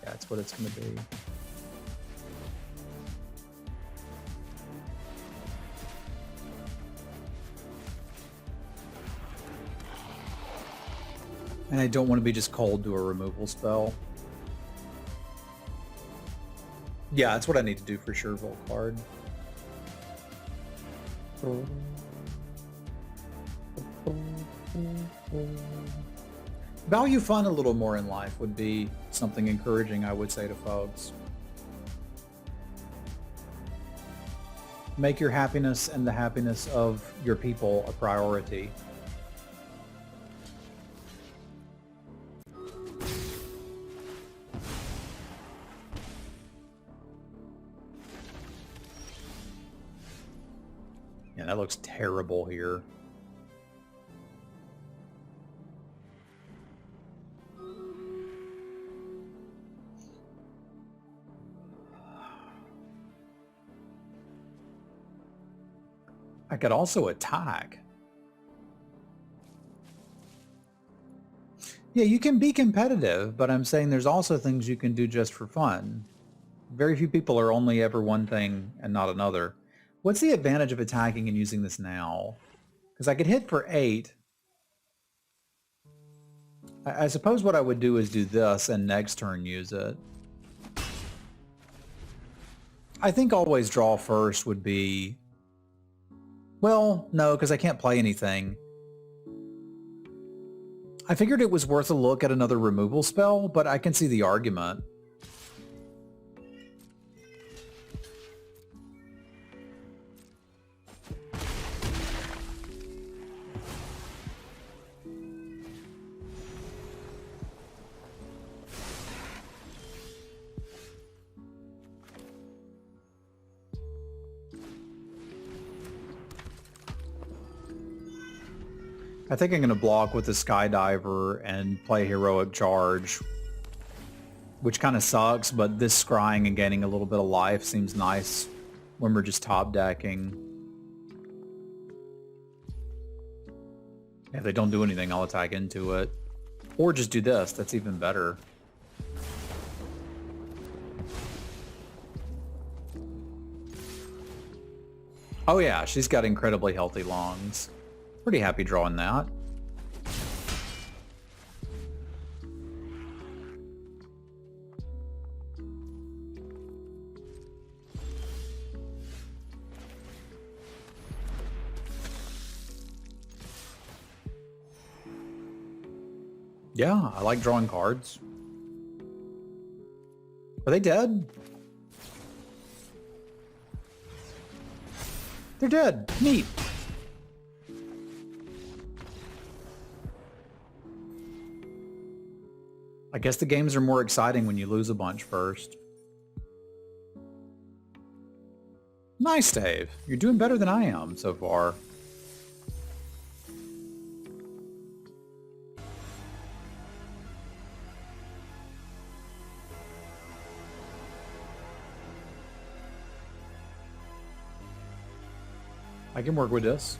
Yeah, that's what it's going to be. And I don't want to be just cold to a removal spell. Yeah, that's what I need to do for sure, Volcard. Value fun a little more in life would be something encouraging, I would say to folks. Make your happiness and the happiness of your people a priority. Yeah, that looks terrible here. I could also attack. Yeah, you can be competitive, but I'm saying there's also things you can do just for fun. Very few people are only ever one thing and not another. What's the advantage of attacking and using this now? Because I could hit for 8. I suppose what I would do is do this and next turn use it. I think always draw first would be... Well, no, because I can't play anything. I figured it was worth a look at another removal spell, but I can see the argument. I think I'm going to block with the Skydiver and play Heroic Charge, which kind of sucks, but this scrying and gaining a little bit of life seems nice when we're just top decking. If they don't do anything, I'll attack into it. Or just do this. That's even better. Oh yeah, she's got incredibly healthy lungs. Pretty happy drawing that. Yeah, I like drawing cards. Are they dead? They're dead. Neat. I guess the games are more exciting when you lose a bunch first. Nice, Dave. You're doing better than I am so far. I can work with this.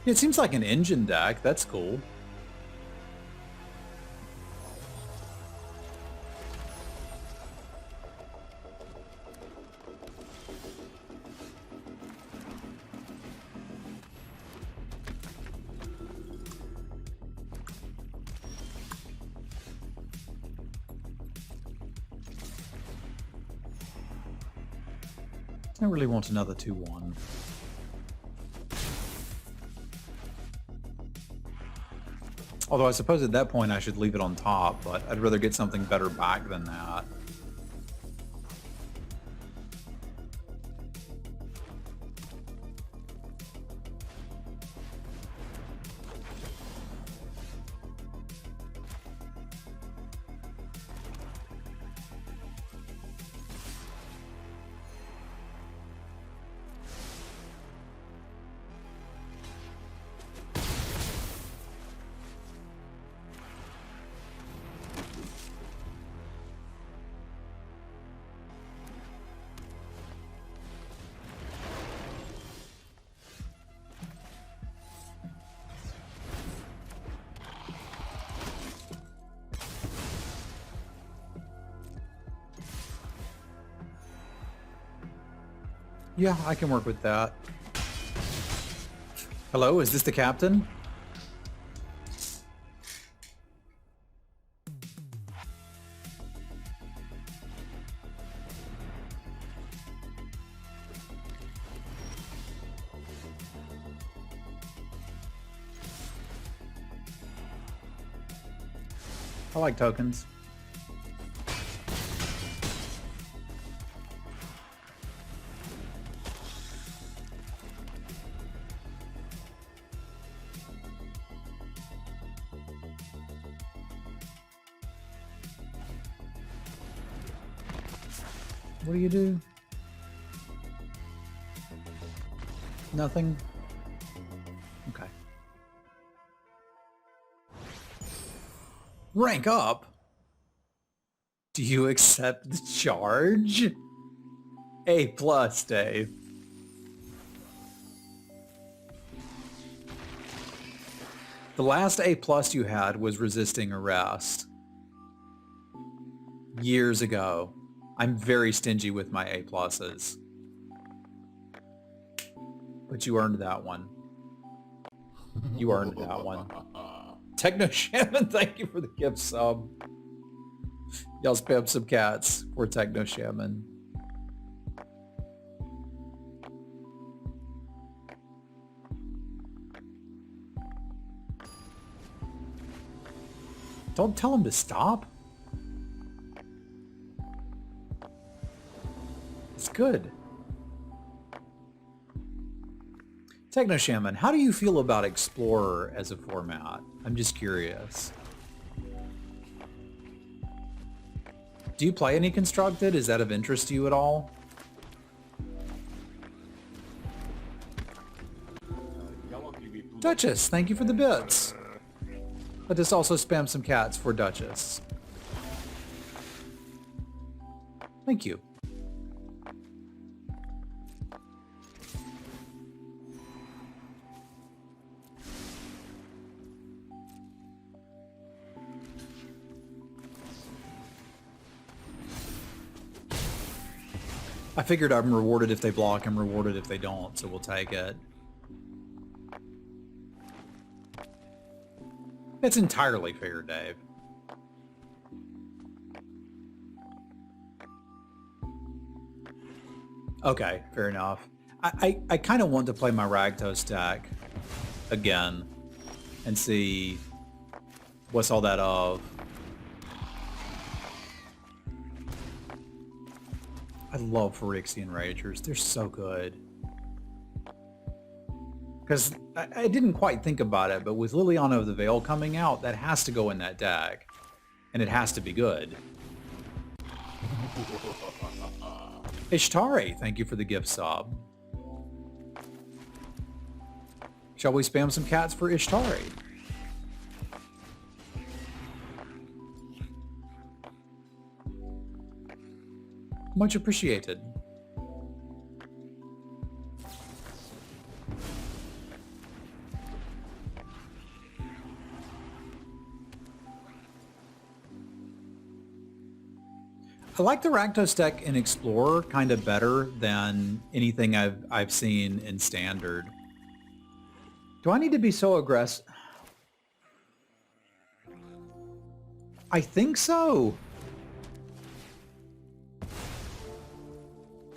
It seems like an engine deck. That's cool. I really want another 2-1. Although I suppose at that point I should leave it on top, but I'd rather get something better back than that. Yeah, I can work with that. Hello, is this the captain? I like tokens. What do you do? Nothing? Okay. Rank up? Do you accept the charge? A+, Dave. The last A+ you had was resisting arrest. Years ago. I'm very stingy with my A+. But you earned that one. You earned that one. Techno Shaman, thank you for the gift sub. Y'all spam some cats for Techno Shaman. Don't tell him to stop. It's good. Techno Shaman, how do you feel about Explorer as a format? I'm just curious. Do you play any Constructed? Is that of interest to you at all? Duchess, thank you for the bits. Let us also spam some cats for Duchess. Thank you. I figured I'm rewarded if they block, I'm rewarded if they don't, so we'll take it. It's entirely fair, Dave. Okay, fair enough. I kind of want to play my Ragtos deck again and see what's all that of. I love Phyrexian Ragers. They're so good. Because I didn't quite think about it, but with Liliana of the Veil coming out, that has to go in that deck. And it has to be good. Ishtari, thank you for the gift sub. Shall we spam some cats for Ishtari? Much appreciated. I like the Rakdos deck in Explorer kind of better than anything I've seen in Standard. Do I need to be so aggressive? I think so.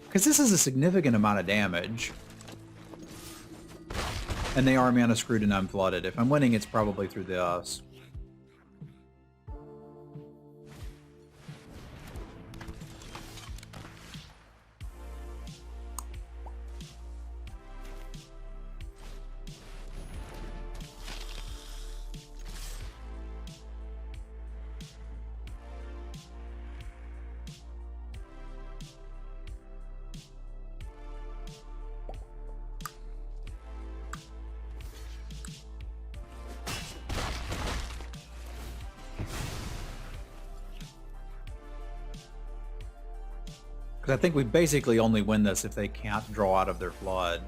Because this is a significant amount of damage. And they are mana screwed and unflooded. If I'm winning, it's probably through this. Because I think we basically only win this if they can't draw out of their flood.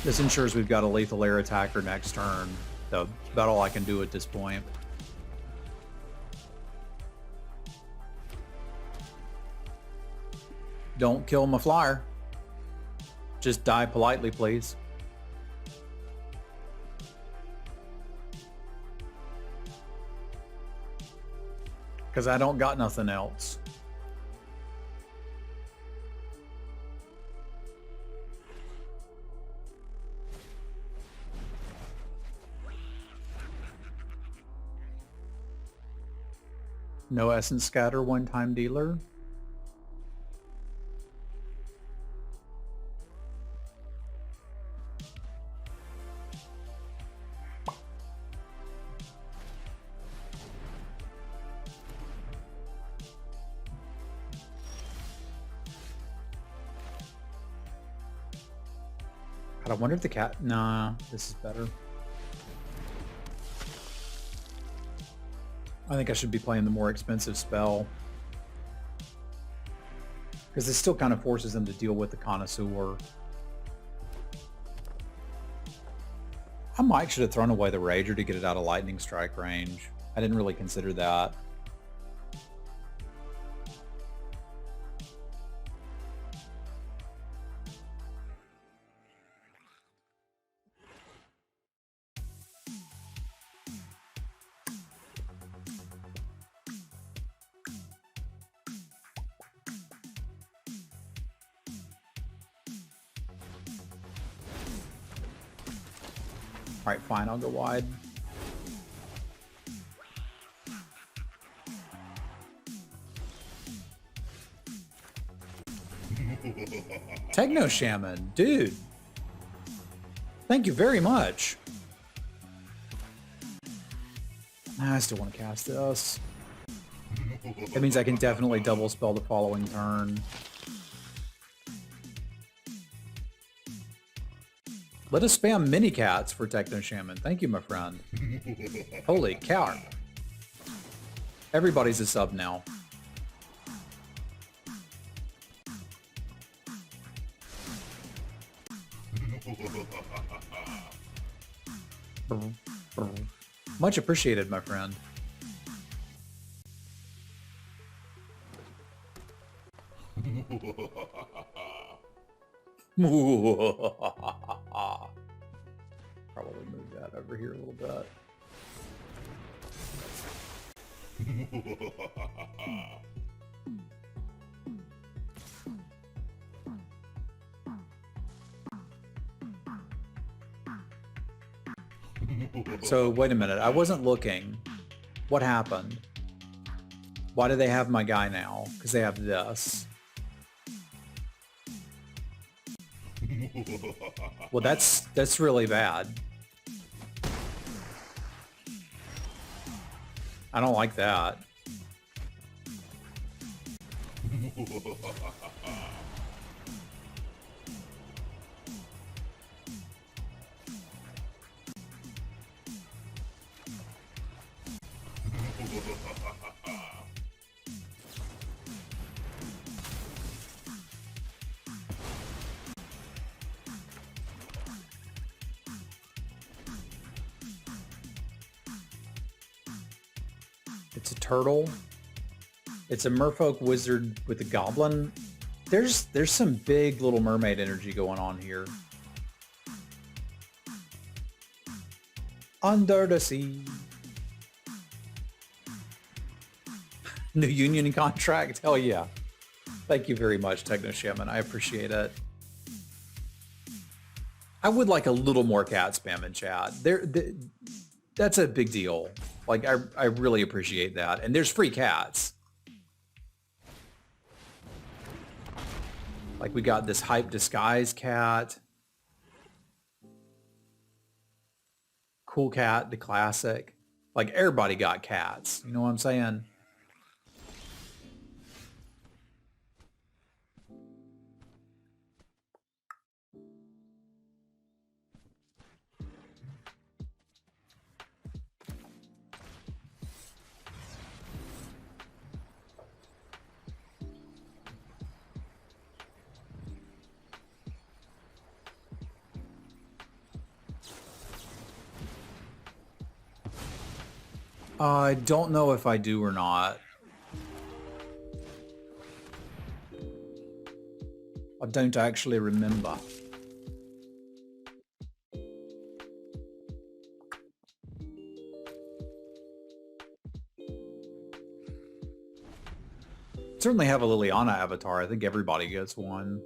This ensures we've got a lethal air attacker next turn. So about all I can do at this point. Don't kill my flyer. Just die politely, please. Because I don't got nothing else. No Essence Scatter, one-time dealer. God, I wonder if the cat... Nah, this is better. I think I should be playing the more expensive spell. Because this still kind of forces them to deal with the Connoisseur. I might should have thrown away the Rager to get it out of lightning strike range. I didn't really consider that. Alright, fine, I'll go wide. Techno Shaman, dude. Thank you very much. I still want to cast this. That means I can definitely double spell the following turn. Let us spam mini cats for Techno Shaman. Thank you, my friend. Holy cow. Everybody's a sub now. Much appreciated, my friend. Probably move that over here a little bit. So wait a minute, I wasn't looking. What happened? Why do they have my guy now? Because they have this. Well, that's really bad. I don't like that. It's a turtle. It's a merfolk wizard with a goblin. There's some big Little Mermaid energy going on here. Under the sea. New union contract? Hell yeah. Thank you very much, Techno Shaman. I appreciate it. I would like a little more cat spam in chat. That's a big deal. Like, I really appreciate that. And there's free cats. Like, we got this hype disguise cat. Cool cat, the classic. Like, everybody got cats. You know what I'm saying? I don't know if I do or not. I don't actually remember. Certainly have a Liliana avatar. I think everybody gets one.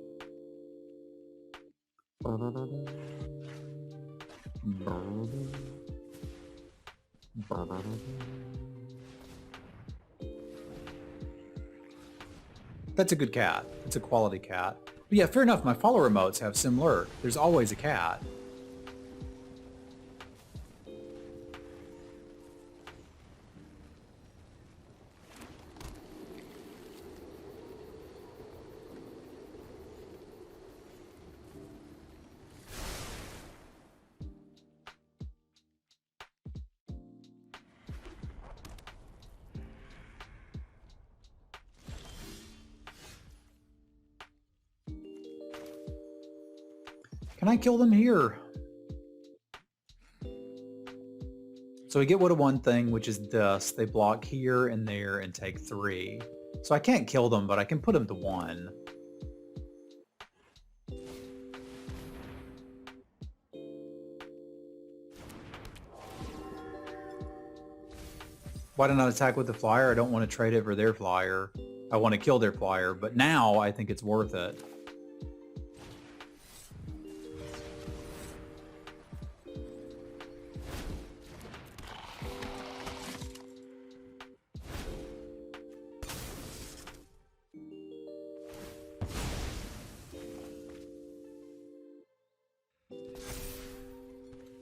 That's a good cat. It's a quality cat. But yeah, fair enough. My follower emotes have Semulin. There's always a cat. Can I kill them here? So we get rid of one thing, which is this. They block here and there and take 3. So I can't kill them, but I can put them to 1. Why didn't I attack with the flyer? I don't want to trade it for their flyer. I want to kill their flyer, but now I think it's worth it.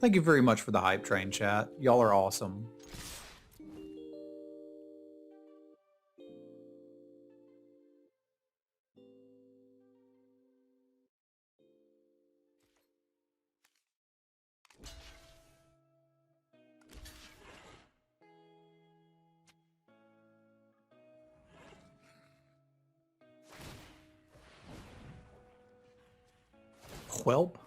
Thank you very much for the hype train, chat. Y'all are awesome. Whelp.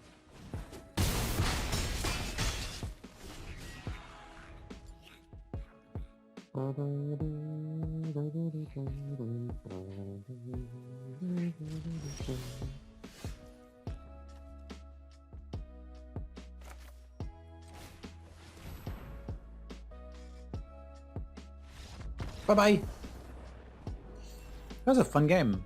Bye-bye. That was a fun game.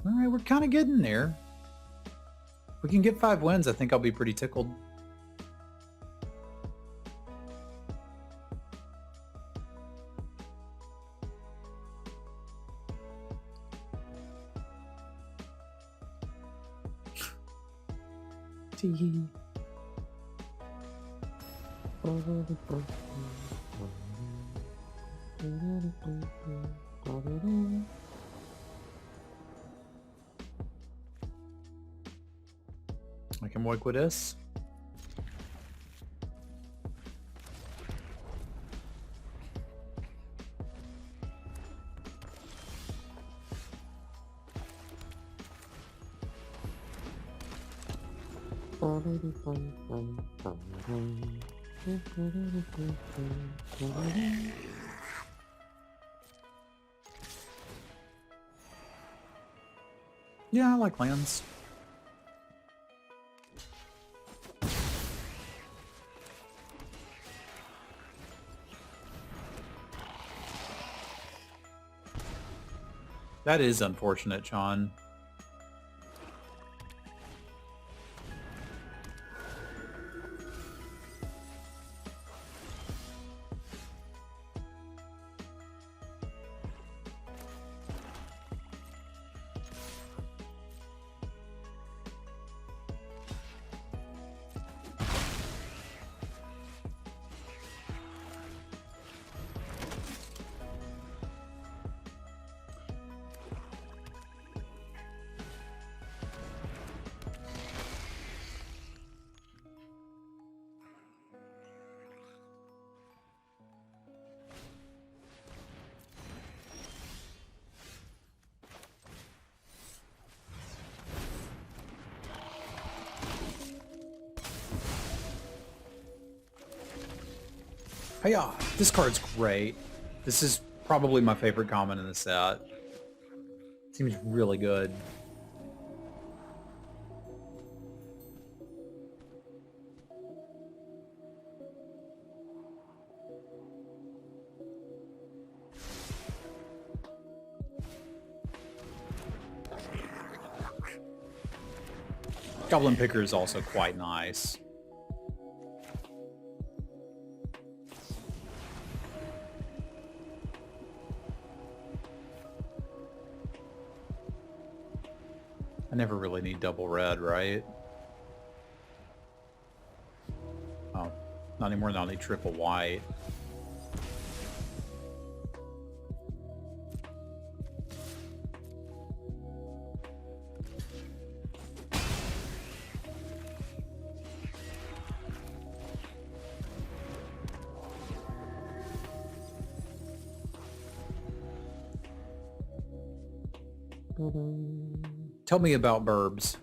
All right, we're kind of getting there. If we can get 5 wins, I think I'll be pretty tickled. Tee. I can work with this. Yeah, I like lands. That is unfortunate, John. Hiya! This card's great. This is probably my favorite common in the set. Seems really good. Goblin Picker is also quite nice. I never really need double red, right? Oh, not anymore. Now I need triple white. Tell me about burbs.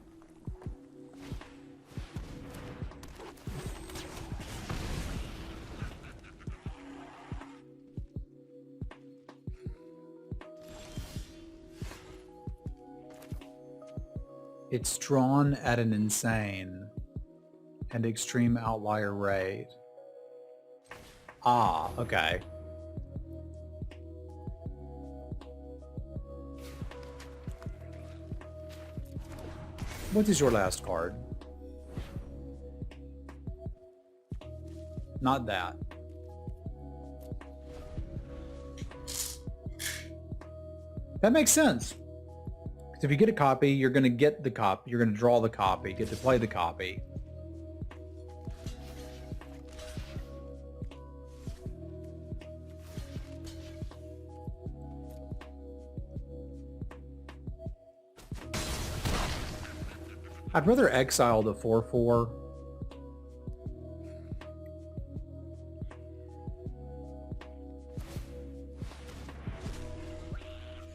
It's drawn at an insane and extreme outlier rate. Ah, okay. What is your last card? Not that. That makes sense. 'Cause if you get a copy, you're going to get the copy. You're going to draw the copy, get to play the copy. I'd rather exile the 4/4.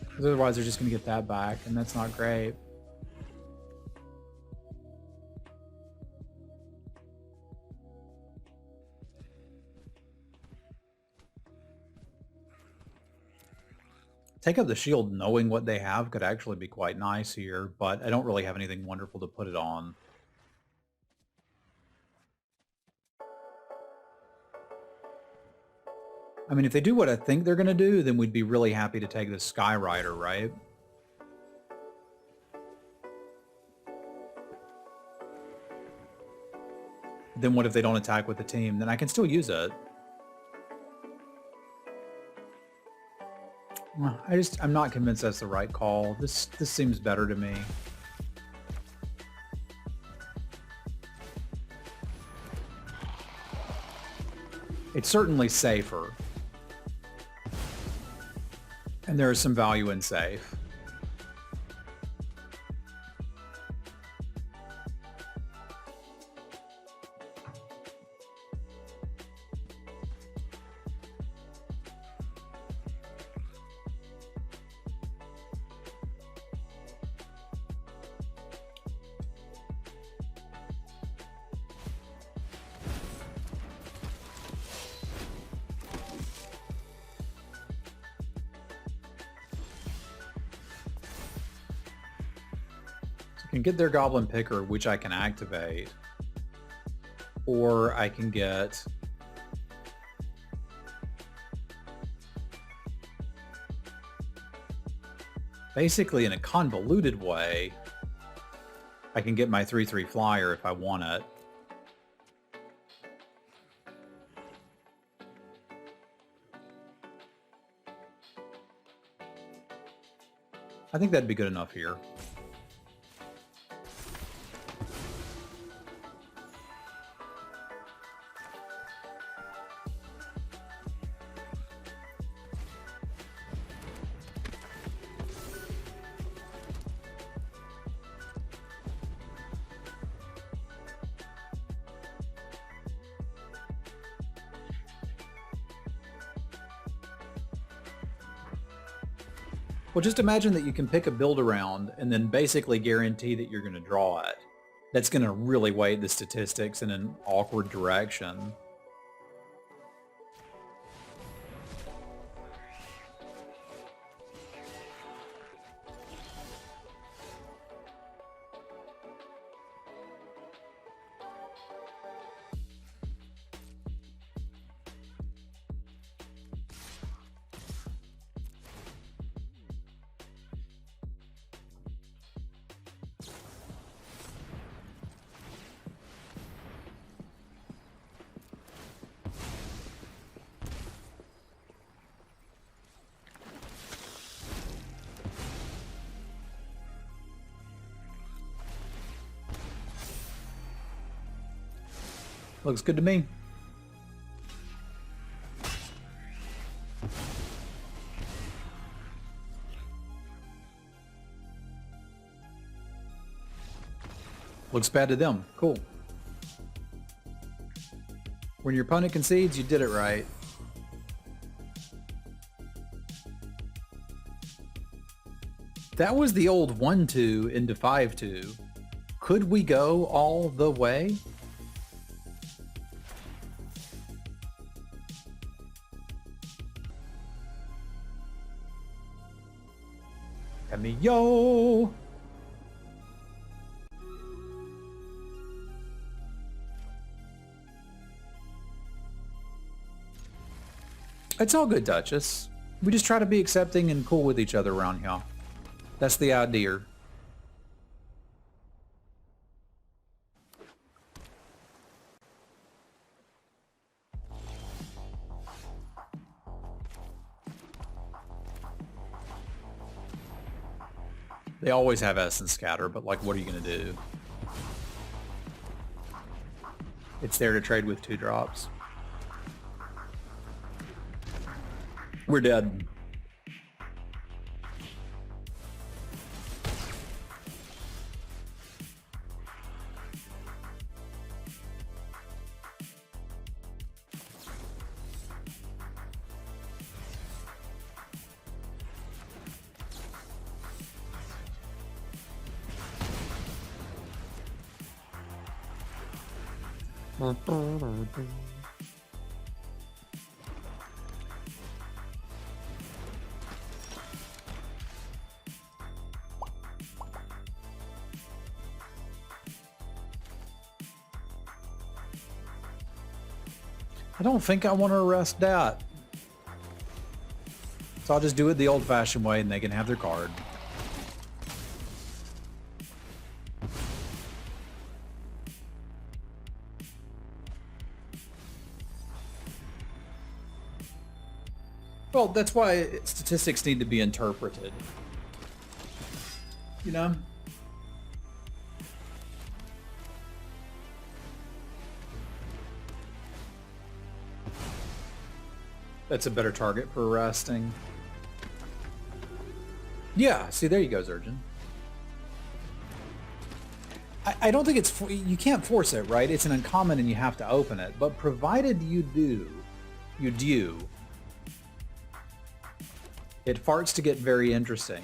Because otherwise they're just going to get that back, and that's not great. Take up the shield knowing what they have could actually be quite nice here, but I don't really have anything wonderful to put it on. I mean, if they do what I think they're going to do, then we'd be really happy to take the Skyrider, right? Then what if they don't attack with the team? Then I can still use it. I'm not convinced that's the right call. This seems better to me. It's certainly safer. And there is some value in safe. Can get their Goblin Picker, which I can activate, or I can get basically in a convoluted way, I can get my 3/3 flyer if I want it. I think that'd be good enough here. Well, just imagine that you can pick a build around and then basically guarantee that you're going to draw it. That's going to really weight the statistics in an awkward direction. Looks good to me. Looks bad to them. Cool. When your opponent concedes, you did it right. That was the old 1-2 into 5-2. Could we go all the way? Yo! It's all good, Duchess. We just try to be accepting and cool with each other around here. That's the idea. They always have Essence Scatter, but like, what are you going to do? It's there to trade with 2-drops. We're dead. I don't think I want to arrest that. So I'll just do it the old-fashioned way and they can have their card. Well, that's why statistics need to be interpreted. You know? That's a better target for arresting. Yeah, see, there you go, Zurgeon. I don't think it's... You can't force it, right? It's an uncommon and you have to open it. But provided you do, it farts to get very interesting.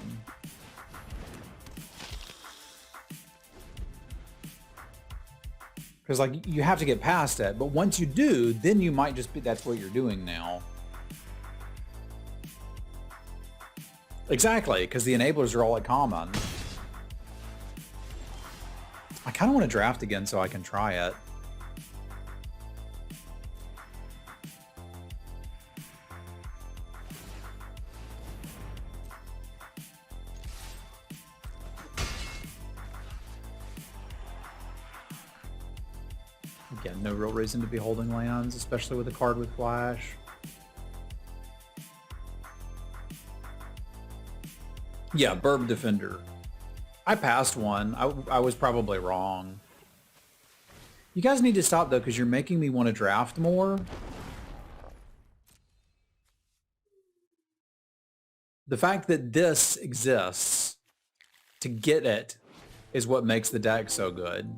Because, like, you have to get past it. But once you do, then you might just be... That's what you're doing now. Exactly, because the enablers are all at common. I kind of want to draft again so I can try it. Again, no real reason to be holding lands, especially with a card with flash. Yeah, Burb Defender. I passed one. I was probably wrong. You guys need to stop, though, because you're making me want to draft more. The fact that this exists to get it is what makes the deck so good.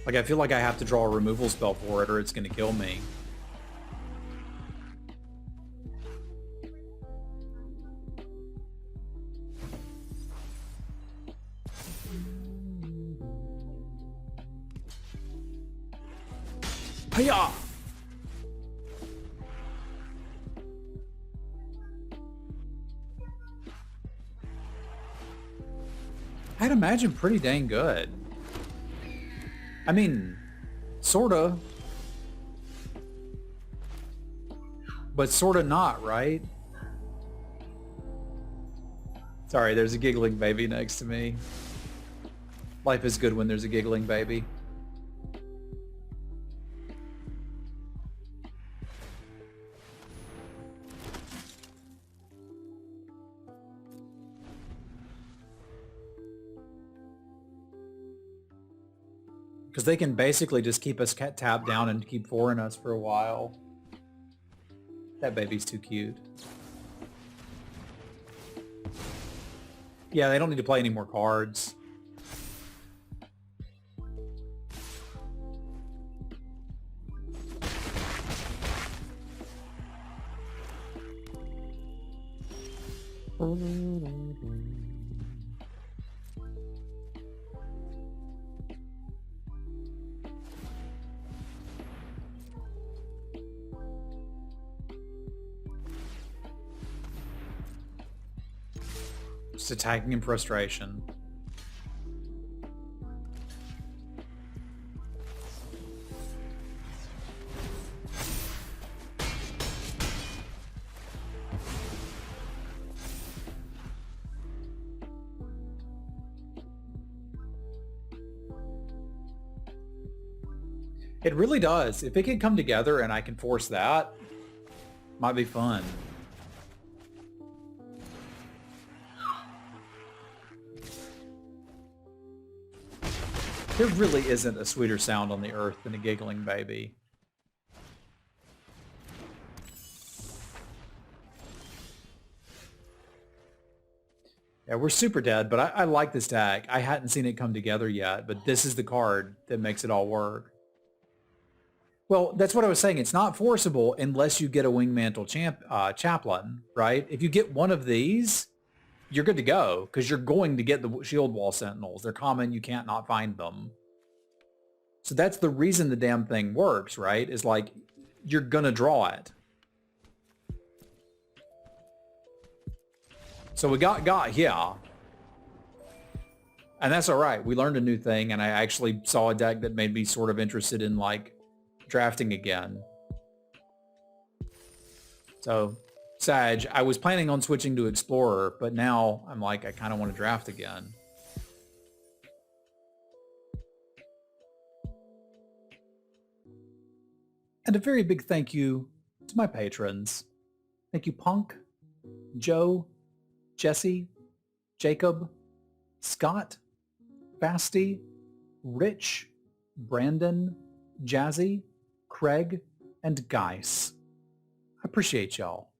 Like, I feel like I have to draw a removal spell for it or it's going to kill me. Hiya! I'd imagine pretty dang good. I mean, sorta. But sorta not, right? Sorry, there's a giggling baby next to me. Life is good when there's a giggling baby. Because they can basically just keep us tapped down and keep foreign us for a while. That baby's too cute. Yeah, they don't need to play any more cards. Just attacking in frustration. It really does. If it can come together and I can force that, might be fun. There really isn't a sweeter sound on the earth than a giggling baby. Yeah, we're super dead, but I like this deck. I hadn't seen it come together yet, but this is the card that makes it all work. Well, that's what I was saying. It's not forcible unless you get a Wingmantle Chaplain, right? If you get one of these, you're good to go because you're going to get the Shield Wall Sentinels. They're common. You can't not find them. So that's the reason the damn thing works, right? Is like, you're going to draw it. So we got here. And that's all right. We learned a new thing, and I actually saw a deck that made me sort of interested in, like, drafting again. So, Sag, I was planning on switching to Explorer, but now I'm like, I kind of want to draft again. And a very big thank you to my patrons. Thank you, Punk, Joe, Jesse, Jacob, Scott, Basti, Rich, Brandon, Jazzy, Craig, and Geis. I appreciate y'all.